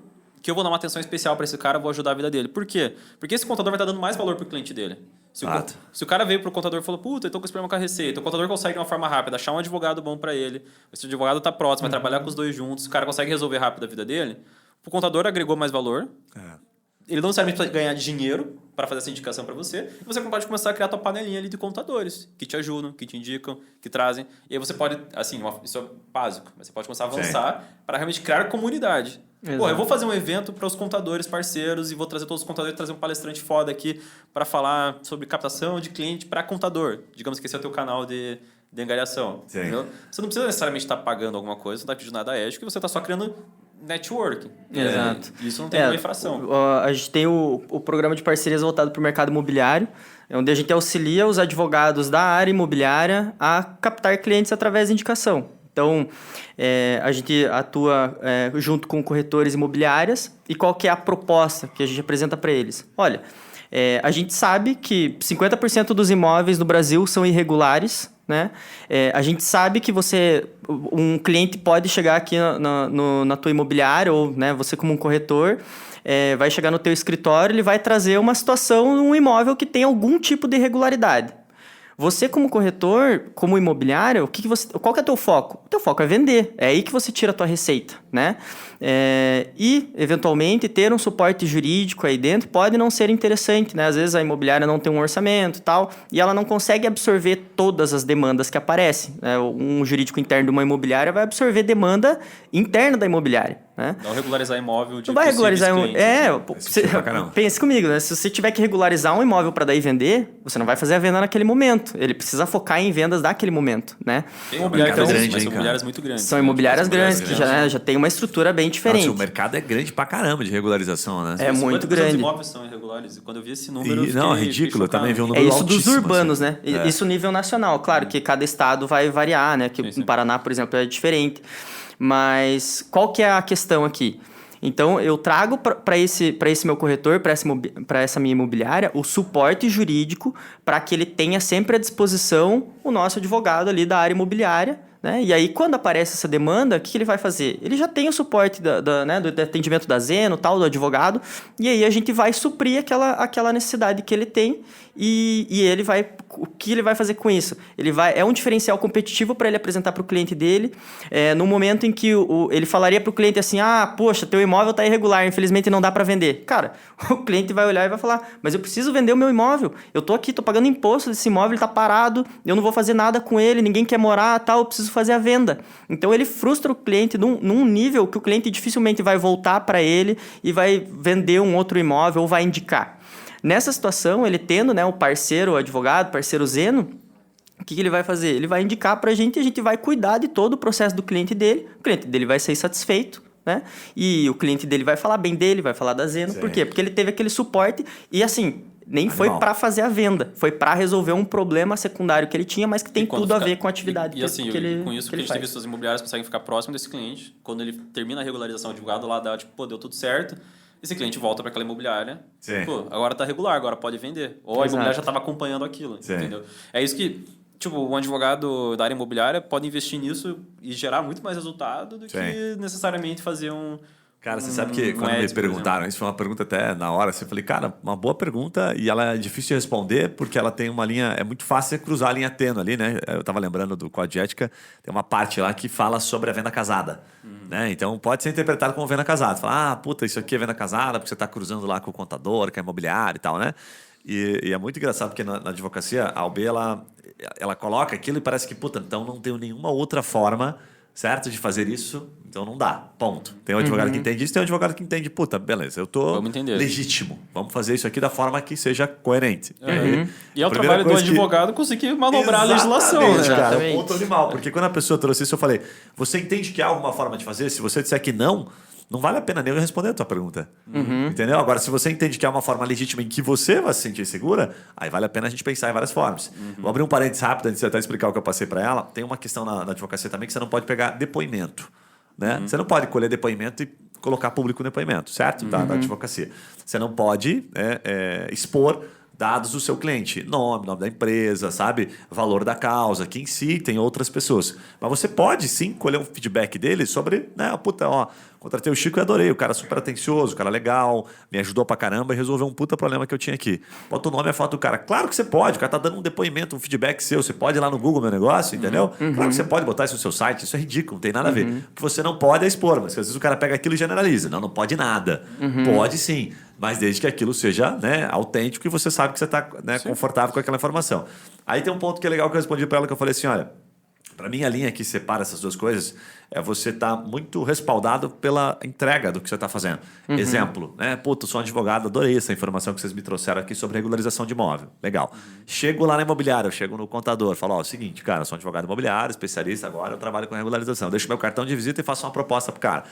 que eu vou dar uma atenção especial para esse cara, vou ajudar a vida dele. Por quê? Porque esse contador vai estar dando mais valor para o cliente dele. Se o cara veio para o contador e falou, eu estou com esse problema com a receita, o contador consegue de uma forma rápida achar um advogado bom para ele, esse advogado está próximo, vai trabalhar com os dois juntos, o cara consegue resolver rápido a vida dele, o contador agregou mais valor, ele não necessariamente precisa ganhar dinheiro para fazer essa indicação para você, e você pode começar a criar a tua panelinha ali de contadores que te ajudam, que te indicam, que trazem. E aí você pode, assim, isso é básico, mas você pode começar a avançar para realmente criar comunidade. Eu vou fazer um evento para os contadores parceiros e vou trazer todos os contadores, trazer um palestrante foda aqui para falar sobre captação de cliente para contador. Digamos que esse é o teu canal de angariação. Entendeu? Você não precisa necessariamente estar pagando alguma coisa, você não está pedindo nada ético, você está só criando networking. Exato. Isso não tem nenhuma infração. A gente tem o programa de parcerias voltado para o mercado imobiliário, onde a gente auxilia os advogados da área imobiliária a captar clientes através de indicação. Então, a gente atua junto com corretores imobiliárias e qual que é a proposta que a gente apresenta para eles? Olha, A gente sabe que 50% dos imóveis no Brasil são irregulares, né? A gente sabe que um cliente pode chegar aqui na tua imobiliária, ou, né, você como um corretor, vai chegar no teu escritório, ele vai trazer uma situação, um imóvel que tem algum tipo de irregularidade. Você, como corretor, como imobiliário, qual que é o teu foco? O teu foco é vender. É aí que você tira a tua receita, né? E, eventualmente, ter um suporte jurídico aí dentro pode não ser interessante, né? Às vezes a imobiliária não tem um orçamento e tal, e ela não consegue absorver todas as demandas que aparecem, né? Um jurídico interno de uma imobiliária vai absorver demanda interna da imobiliária, né? Não regularizar imóvel de Não vai regularizar clientes, né? Pense comigo, né? Se você tiver que regularizar um imóvel para daí vender, você não vai fazer a venda naquele momento. Ele precisa focar em vendas daquele momento, né? Tem imobiliárias mercado grandes, grande, mas hein, são cara? imobiliárias muito grandes. São imobiliárias grandes, que grandes. já tem uma estrutura bem diferente. Nossa, o mercado é grande pra caramba de regularização, né? É muito 50% dos grande. imóveis são irregulares. E quando eu vi esse número, eu Não, é fiquei ridículo. Eu chocado. também vi um É número isso dos altíssimo, urbanos, assim. né? Isso nível nacional. Claro que cada estado vai variar, né? Que Sim. no Paraná, por exemplo, é diferente. Mas qual que é a questão aqui? Então, eu trago para esse meu corretor, para essa minha imobiliária, o suporte jurídico para que ele tenha sempre à disposição o nosso advogado ali da área imobiliária, né? E aí, quando aparece essa demanda, o que ele vai fazer? Ele já tem o suporte do atendimento da Zeno, tal, do advogado, e aí a gente vai suprir aquela necessidade que ele tem e ele vai... O que ele vai fazer com isso? É um diferencial competitivo para ele apresentar para o cliente dele, no momento em que ele falaria para o cliente assim, poxa, teu imóvel está irregular, infelizmente não dá para vender. Cara, o cliente vai olhar e vai falar, mas eu preciso vender o meu imóvel, eu estou aqui, estou pagando imposto desse imóvel, ele está parado, eu não vou fazer nada com ele, ninguém quer morar, tal, eu preciso fazer a venda. Então ele frustra o cliente num nível que o cliente dificilmente vai voltar para ele e vai vender um outro imóvel ou vai indicar. Nessa situação, ele tendo, né, o parceiro, o advogado, parceiro Zeno, o que ele vai fazer? Ele vai indicar para a gente vai cuidar de todo o processo do cliente dele, o cliente dele vai ser satisfeito, né? E o cliente dele vai falar bem dele, vai falar da Zeno. Sim. Por quê? Porque ele teve aquele suporte e, assim, nem foi para fazer a venda, foi para resolver um problema secundário que ele tinha, mas que tem tudo a ver com a atividade e assim, que ele com isso que a gente tem visto, as imobiliárias conseguem ficar próximo desse cliente. Quando ele termina a regularização, o advogado lá dá, tipo, pô, deu tudo certo. Esse cliente volta para aquela imobiliária. Sim. Pô, agora tá regular, agora pode vender. Ou a imobiliária já estava acompanhando aquilo, Sim. entendeu? É isso que, tipo, um advogado da área imobiliária pode investir nisso e gerar muito mais resultado do Sim. que necessariamente fazer um... Cara, você sabe que um quando me ads, por perguntaram, isso foi uma pergunta até na hora, assim, eu falei, cara, uma boa pergunta e ela é difícil de responder porque ela tem uma linha, é muito fácil você cruzar a linha tênue ali, né? Eu tava lembrando do Código de Ética, tem uma parte lá que fala sobre a venda casada, né? Então pode ser interpretado como venda casada. Você fala, puta, isso aqui é venda casada porque você tá cruzando lá com o contador, com a imobiliária e tal, né? E é muito engraçado porque na advocacia a OAB, ela coloca aquilo e parece que, puta, então não tem nenhuma outra forma, certo, de fazer isso, então não dá, ponto. Tem um advogado que entende isso, tem um advogado que entende, puta, beleza, eu tô Vamos entender. legítimo, vamos fazer isso aqui da forma que seja coerente. E é o a primeira trabalho do coisa que- advogado conseguir manobrar a legislação, Exatamente, né? cara, é um Exatamente. ponto animal, porque quando a pessoa trouxe isso, eu falei, você entende que há alguma forma de fazer? Se você disser que não vale a pena nem eu responder a tua pergunta. Entendeu? Agora, se você entende que há uma forma legítima em que você vai se sentir segura, aí vale a pena a gente pensar em várias formas. Vou abrir um parênteses rápido antes de até explicar o que eu passei para ela. Tem uma questão na advocacia também que você não pode pegar depoimento. Né? Você não pode colher depoimento e colocar público o depoimento, certo? Da advocacia. Você não pode expor dados do seu cliente, nome da empresa, sabe? Valor da causa, que em si tem outras pessoas. Mas você pode sim colher um feedback dele sobre, né? Puta, ó, contratei o Chico e adorei, o cara super atencioso, o cara legal, me ajudou pra caramba e resolveu um puta problema que eu tinha aqui. Bota o nome e a foto do cara. Claro que você pode, o cara tá dando um depoimento, um feedback seu, você pode ir lá no Google Meu Negócio, entendeu? Claro que você pode botar isso no seu site, isso é ridículo, não tem nada a ver. O que você não pode é expor, mas às vezes o cara pega aquilo e generaliza. Não pode nada. Pode sim, mas desde que aquilo seja, né, autêntico e você sabe que você está, né, confortável com aquela informação. Aí tem um ponto que é legal que eu respondi para ela, que eu falei assim, olha, para mim a linha que separa essas duas coisas é você estar muito respaldado pela entrega do que você está fazendo. Exemplo, né? Puta, eu sou um advogado, adorei essa informação que vocês me trouxeram aqui sobre regularização de imóvel. Legal. Chego lá na imobiliária, eu chego no contador, falo, ó, o seguinte, cara, eu sou um advogado imobiliário, especialista, agora eu trabalho com regularização. Eu deixo meu cartão de visita e faço uma proposta pro cara.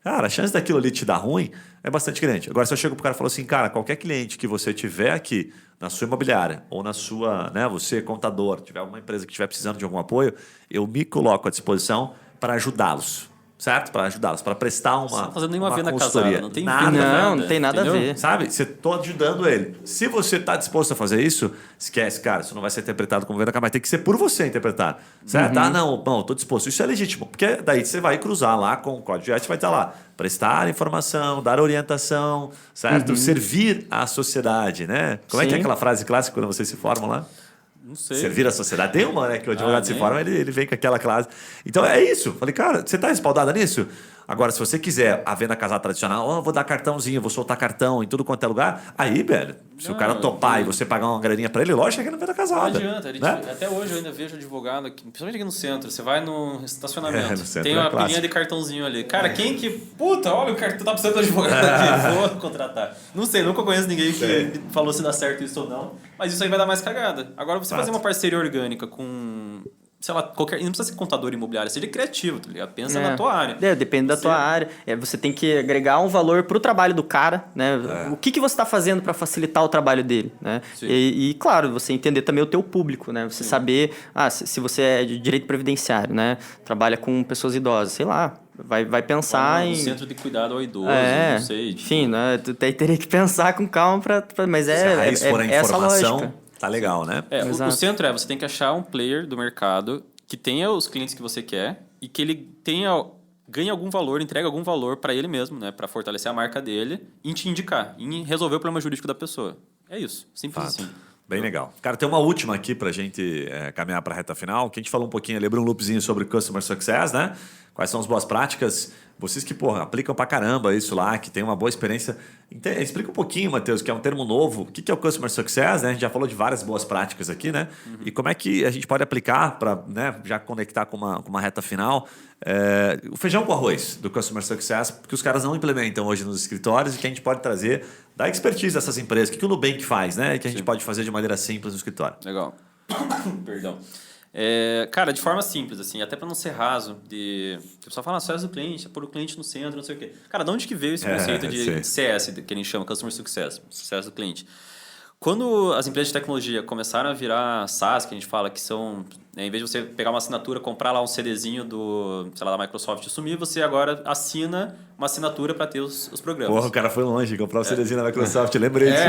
Cara, a chance daquilo ali te dar ruim é bastante grande. Agora, se eu chego pro cara e falo assim, cara, qualquer cliente que você tiver aqui na sua imobiliária ou na sua, né, você contador, tiver alguma empresa que estiver precisando de algum apoio, eu me coloco à disposição para ajudá-los. certo? Para ajudá-los, para prestar Você não uma tá fazendo nenhuma uma venda consultoria. casada, não tem nada. venda. Não tem nada a entendeu? ver. Sabe? Você tô ajudando ele. Se você tá disposto a fazer isso, esquece, cara. Isso não vai ser interpretado como venda, mas tem que ser por você interpretar. Certo? Ah, não, tô disposto. Isso é legítimo. Porque daí você vai cruzar lá com o código de ética, vai estar lá. Prestar informação, dar orientação, certo? Servir à sociedade, né? Como é que é Sim. aquela frase clássica quando vocês se formam lá? Não sei. Servir à sociedade. Tem uma, né? Que o advogado se nem. forma, ele vem com aquela classe. Então é isso. Falei, cara, você tá respaldada nisso? Agora, se você quiser a venda casada tradicional, vou dar cartãozinho, vou soltar cartão em tudo quanto é lugar, aí, velho, se o cara topar e você pagar uma graninha pra ele, lógico que é venda Não casada. adianta. Né? Até hoje eu ainda vejo advogado, aqui, principalmente aqui no centro. Você vai no estacionamento, No centro tem é uma clássico. pilhinha de cartãozinho ali. Cara, quem que... Puta, olha o cartão, tá precisando de advogado aqui, vou contratar. Não sei, nunca conheço ninguém que me falou se dá certo isso ou não. Mas isso aí vai dar mais cagada. Agora, você fazer uma parceria orgânica com... Sei lá, qualquer... Não precisa ser contador imobiliário, seja criativo, tá ligado? Pensa na tua área. Depende da tua área. Você tem que agregar um valor pro trabalho do cara, né? O que você está fazendo para facilitar o trabalho dele, né? Sim. E, claro, você entender também o teu público, né? Você saber, se você é de direito previdenciário, né? Trabalha com pessoas idosas, sei lá, vai pensar No em... centro de cuidado ao idoso, não sei. tipo, Enfim, né? Tu teria que pensar com calma mas Se a raiz for a essa informação, lógica. tá legal, né? o Exato. centro você tem que achar um player do mercado que tenha os clientes que você quer e que ele ganhe algum valor, entregue algum valor para ele mesmo, né? Para fortalecer a marca dele e te indicar, em resolver o problema jurídico da pessoa. É isso, simples Fato. assim. Bem legal. Cara, tem uma última aqui pra gente caminhar pra reta final, que a gente falou um pouquinho, lembrou um loopzinho sobre Customer Success, né? Quais são as boas práticas? Vocês que, aplicam pra caramba isso lá, que tem uma boa experiência. Explica um pouquinho, Matheus, que é um termo novo. O que é o Customer Success, né? A gente já falou de várias boas práticas aqui, né? E como é que a gente pode aplicar para, né, já conectar com uma reta final, o feijão com arroz do Customer Success, que os caras não implementam hoje nos escritórios e que a gente pode trazer da expertise dessas empresas. O que o Nubank faz, né? E que a gente pode fazer de maneira simples no escritório. Legal. Perdão. Cara, de forma simples, assim, até para não ser raso, o pessoal fala, sucesso do cliente, é pôr o cliente no centro, não sei o quê. Cara, de onde que veio esse conceito de CS, que a gente chama Customer Success, sucesso do cliente? Quando as empresas de tecnologia começaram a virar SaaS, que a gente fala que são, em vez de você pegar uma assinatura, comprar lá um CDzinho da Microsoft e sumir, você agora assina uma assinatura para ter os programas. Porra, o cara foi longe, comprar o CDzinho da Microsoft, eu lembrei disso.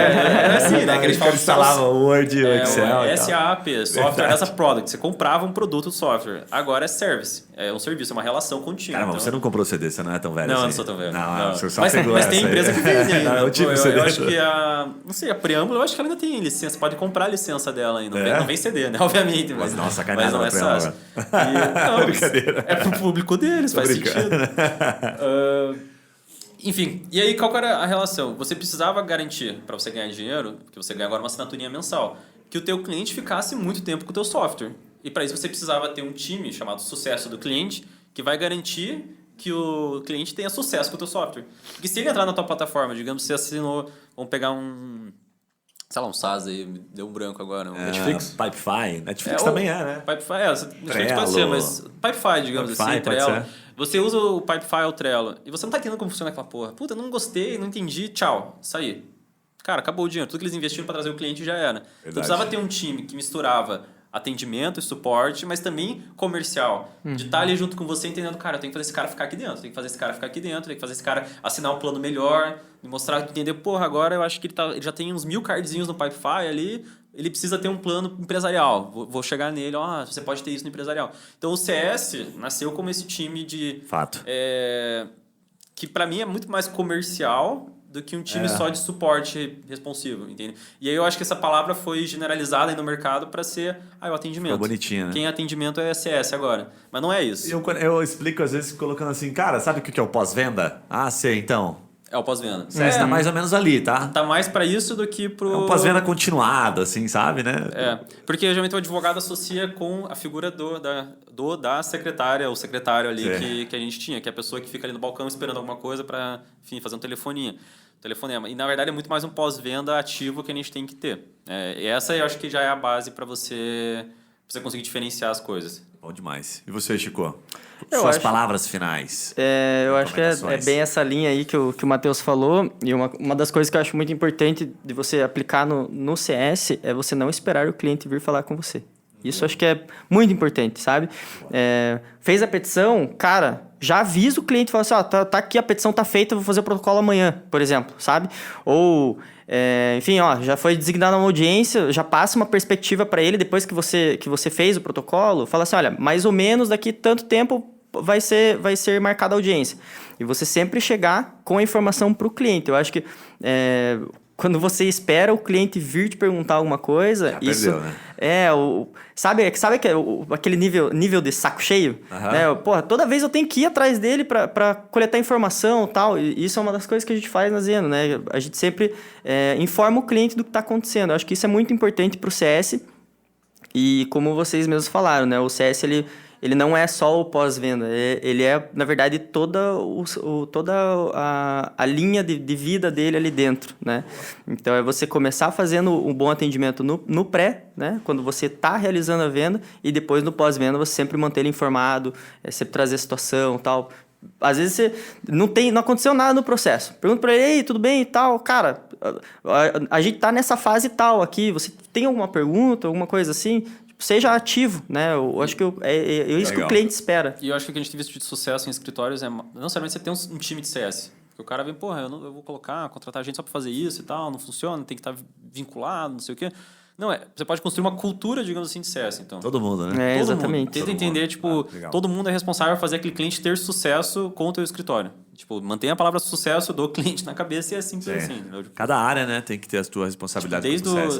Assim, né? Que a gente fala instalava o Word, o Excel. o SAP, software, essa product. Você comprava um produto, software. Agora é service. É um serviço, é uma relação contínua. Cara, mas você não comprou CD, você não é tão velho Não, assim. eu não sou tão velho. Não. Você só Mas pegou tem essa aí. empresa que vende ainda. Não, eu tive CD. Eu acho que não sei, a Preâmbulo, eu acho que ela ainda tem licença. Pode comprar a licença dela ainda. Não vem CD, né? Obviamente. Mas Nossa, sacanagem não é da Preâmbulo SaaS. agora. Brincadeira. É pro público deles, faz sentido. Enfim, e aí qual que era a relação? Você precisava garantir, para você ganhar dinheiro, que você ganha agora uma assinaturinha mensal, que o teu cliente ficasse muito tempo com o teu software. E para isso você precisava ter um time chamado sucesso do cliente, que vai garantir que o cliente tenha sucesso com o teu software. Porque se ele entrar na tua plataforma, digamos, você assinou, vamos pegar um SaaS aí, me deu um branco agora. Netflix? Pipefy. Netflix também é, né? Pipefy, Netflix pode ser, mas Pipefy, digamos Pipefy, assim, pode Trello. ser. Você usa o Pipefy ou o Trello e você não tá entendendo como funciona aquela porra. Puta, eu não gostei, não entendi, tchau, saí. Cara, acabou o dinheiro. Tudo que eles investiram para trazer o cliente já era. Então precisava ter um time que misturava atendimento e suporte, mas também comercial. De estar ali junto com você entendendo, cara, eu tenho que fazer esse cara ficar aqui dentro, tenho que fazer esse cara ficar aqui dentro, tenho que fazer esse cara assinar um plano melhor, me mostrar, entender, porra, agora eu acho que ele já tem uns 1000 cardzinhos no Pipefy ali, ele precisa ter um plano empresarial. Vou chegar nele, você pode ter isso no empresarial. Então o CS nasceu como esse time de... Fato. Que para mim é muito mais comercial do que um time só de suporte responsivo, entende? E aí eu acho que essa palavra foi generalizada aí no mercado para ser o atendimento. Ficou bonitinho, né? Quem é atendimento é CS agora. Mas não é isso. Eu explico às vezes colocando assim, cara, sabe o que é o pós-venda? Ah, sei, então. É o pós-venda. CS tá mais ou menos ali, tá? Tá mais para isso do que pro... É um pós-venda continuado, assim, sabe, né? Porque geralmente o advogado associa com a figura da secretária ou secretário ali que a gente tinha, que é a pessoa que fica ali no balcão esperando alguma coisa para, enfim, fazer um telefonema. E na verdade é muito mais um pós-venda ativo que a gente tem que ter. E essa eu acho que já é a base para você conseguir diferenciar as coisas. Bom demais. E você, Chico? Eu Suas acho- palavras finais. Eu acho que é Recomendações. bem essa linha aí que o Matheus falou. E uma das coisas que eu acho muito importante de você aplicar no CS é você não esperar o cliente vir falar com você. Isso eu acho que é muito importante, sabe? Fez a petição, cara, já avisa o cliente, fala assim, ó, tá aqui, a petição tá feita, eu vou fazer o protocolo amanhã, por exemplo, sabe? Ou, enfim, ó, já foi designada uma audiência, já passa uma perspectiva para ele, depois que você fez o protocolo, fala assim, olha, mais ou menos daqui tanto tempo vai ser marcada a audiência. E você sempre chegar com a informação para o cliente. Eu acho que quando você espera o cliente vir te perguntar alguma coisa, Já isso perdeu, né? sabe aquele nível de saco cheio? Aham. Né? Porra, toda vez eu tenho que ir atrás dele para coletar informação e tal. E isso é uma das coisas que a gente faz na Zeno, né? A gente sempre informa o cliente do que está acontecendo. Eu acho que isso é muito importante para o CS. E como vocês mesmos falaram, né? O CS, ele não é só o pós-venda, ele é, na verdade, toda a linha de vida dele ali dentro, né? Então, é você começar fazendo um bom atendimento no pré, né? Quando você está realizando a venda, e depois no pós-venda você sempre manter ele informado, sempre trazer a situação e tal. Às vezes você não aconteceu nada no processo. Pergunta para ele, ei, tudo bem e tal? Cara, a gente tá nessa fase tal aqui, você tem alguma pergunta, alguma coisa assim? Seja ativo, né? Eu acho que é isso que o cliente espera. E eu acho que o que a gente tem visto de sucesso em escritórios é não necessariamente você ter um time de CS. Porque o cara vem, porra, eu vou contratar gente só para fazer isso e tal, não funciona, tem que estar vinculado, não sei o quê. Não, você pode construir uma cultura, digamos assim, de CS, então. Todo mundo, né? Todo Exatamente. mundo. Tenta entender, todo mundo é responsável por fazer aquele cliente ter sucesso com o teu escritório. Mantenha a palavra sucesso do cliente na cabeça e é simples assim. Entendeu? Cada área, né, tem que ter a tua responsabilidade.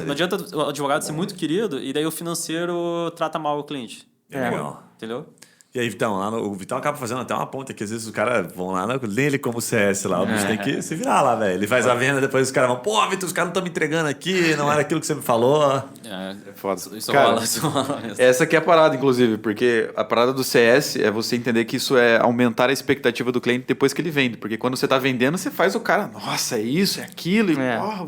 Não adianta o advogado ser muito querido e daí o financeiro trata mal o cliente. Legal. Entendeu? E aí, Vitão, o Vitão acaba fazendo até uma ponta que às vezes os caras vão lá, nem ele como CS lá, o bicho tem que se virar lá, velho. Ele faz a venda, depois os caras vão, pô, Vitor, os caras não estão me entregando aqui, não era aquilo que você me falou. É foda. Isso Cara, rola mesmo. essa aqui é a parada, inclusive, porque a parada do CS é você entender que isso é aumentar a expectativa do cliente depois que ele vende. Porque quando você tá vendendo, você faz o cara, nossa, é isso, é aquilo, e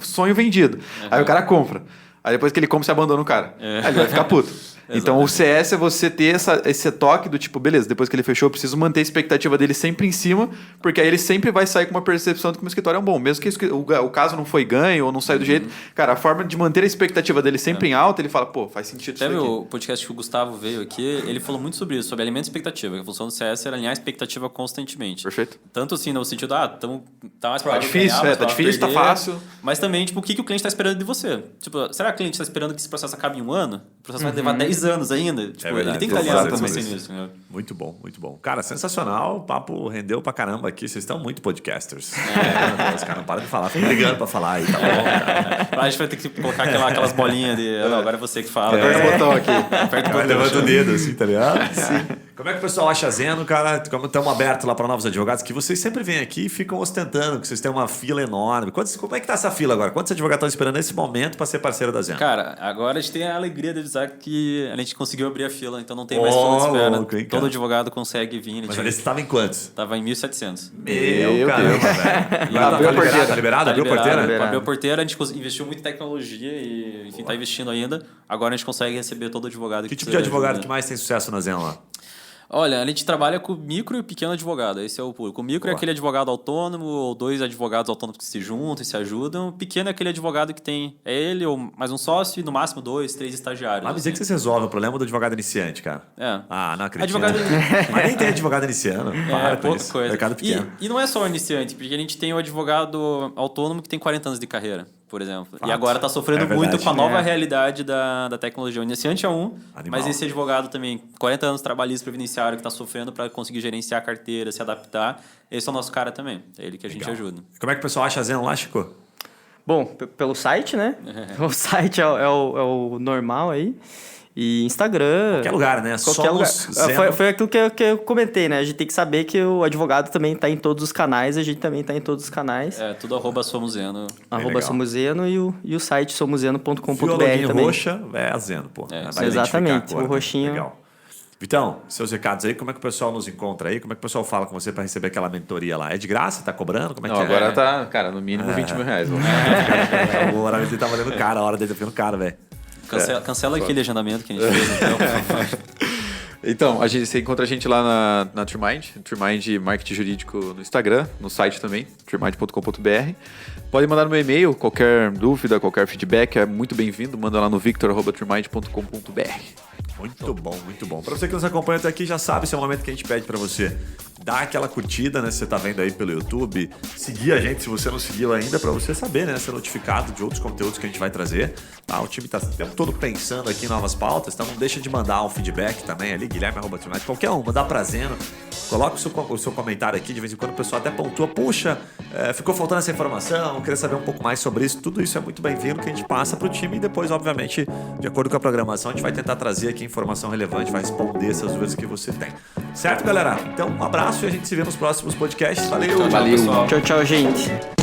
sonho vendido. Aí o cara compra. Aí depois que ele compra, você abandona o cara. Aí ele vai ficar puto. Então, o CS é você ter esse toque do tipo, beleza, depois que ele fechou, eu preciso manter a expectativa dele sempre em cima, porque aí ele sempre vai sair com uma percepção de que o meu escritório é um bom. Mesmo que o caso não foi ganho ou não saiu do jeito, cara, a forma de manter a expectativa dele sempre em alta, ele fala, pô, faz sentido isso Teve aqui. o podcast que o Gustavo veio aqui, ele falou muito sobre isso, sobre alimento e expectativa. A função do CS era alinhar a expectativa constantemente. Perfeito. Tanto assim, no sentido, tá mais Tá provável difícil, ganhar, mais tá provável difícil, tá perder. fácil. Mas também, o que o cliente está esperando de você? Será que o cliente está esperando que esse processo acabe em 1 ano? O processo vai levar 10 anos ainda? verdade, Ele tem que estar alinhado exatamente. também nisso. Né? Muito bom, muito bom. Cara, sensacional, o papo rendeu pra caramba aqui, vocês estão muito podcasters. Os caras não param de falar, ficam brigando pra falar aí, tá bom, cara. A gente vai ter que colocar aquelas bolinhas de... Não, agora é você que fala. Aperta o botão aqui. Aperta o Vai botão. levanta o dedo assim, tá ligado? Sim. Como é que o pessoal acha a Zeno, cara? Como estamos abertos lá para novos advogados, que vocês sempre vêm aqui e ficam ostentando, que vocês têm uma fila enorme. Como é que tá essa fila agora? Quantos advogados estão esperando nesse momento para ser parceiro da Zeno? Cara, agora a gente tem a alegria de avisar que a gente conseguiu abrir a fila, então não tem mais fila de espera. louco, hein, cara? Todo advogado consegue vir. Mas ali você estava em quantos? Tava em 1.700. Meu caramba, velho. Abriu a porteira. Tá liberado? Abriu a porteira? Abriu a porteira, a gente investiu muito em tecnologia e, enfim, tá investindo ainda. Agora a gente consegue receber todo advogado Que tipo de precisa advogado ajuda. que mais tem sucesso na Zeno lá? Olha, a gente trabalha com micro e pequeno advogado, esse é o público. O micro é aquele advogado autônomo, ou 2 advogados autônomos que se juntam e se ajudam. O pequeno é aquele advogado que tem ele ou mais um sócio e no máximo 2, 3 estagiários. Mas dizer que vocês resolvem o problema do advogado iniciante, cara. É. Ah, não acredito. Advogado... Mas nem tem advogado iniciando. Para com pouca isso. coisa. Mercado pequeno. E não é só o iniciante, porque a gente tem o advogado autônomo que tem 40 anos de carreira, por exemplo. Fato. E agora está sofrendo É verdade. muito com a nova realidade da tecnologia. O iniciante é Animal. mas esse advogado também, 40 anos trabalhista previdenciário, que está sofrendo para conseguir gerenciar a carteira, se adaptar, esse é o nosso cara também. É ele que a gente Legal. ajuda. Como é que o pessoal acha a Zeno lá, Chico? Bom, pelo site, né? O site é o normal aí. E Instagram... Qualquer lugar, né? Qualquer lugar. Somos Zeno. Foi aquilo que eu comentei, né? A gente tem que saber que o advogado também está em todos os canais, a gente também está em todos os canais. É, tudo @somoseno. @ Somoseno e o site somoseno.com.br Fiolinha também. roxa é a Zeno, pô. É, Vai identificar exatamente, a cor, o roxinho. Legal. Vitão, seus recados aí, como é que o pessoal nos encontra aí? Como é que o pessoal fala com você para receber aquela mentoria lá? É de graça? Tá cobrando? Como é Não, que agora é? tá, cara, no mínimo 20 mil reais. O horário dele tá valendo caro, a hora dele tá ficando caro, velho. Cancela aquele agendamento que a gente fez, então, por favor. Então, você encontra a gente lá na TreeMind Marketing Jurídico no Instagram, no site também, treemind.com.br. Pode mandar no meu e-mail, qualquer dúvida, qualquer feedback é muito bem-vindo. Manda lá no victor@treemind.com.br. Muito bom, muito bom. Pra você que nos acompanha até aqui, já sabe, esse é o momento que a gente pede pra você dar aquela curtida, né? Se você tá vendo aí pelo YouTube, seguir a gente se você não seguiu ainda, pra você saber, né? Ser notificado de outros conteúdos que a gente vai trazer. Tá? O time tá o tempo todo pensando aqui em novas pautas, então não deixa de mandar um feedback também ali, Guilherme@Tonight, qualquer um, mandar prazendo. Coloca o seu comentário aqui, de vez em quando o pessoal até pontua, puxa, ficou faltando essa informação, queria saber um pouco mais sobre isso. Tudo isso é muito bem-vindo que a gente passa pro time e depois, obviamente, de acordo com a programação, a gente vai tentar trazer aqui informação relevante, vai responder essas dúvidas que você tem. Certo, galera? Então, um abraço e a gente se vê nos próximos podcasts. Valeu! Tchau, pessoal. Tchau, tchau, gente.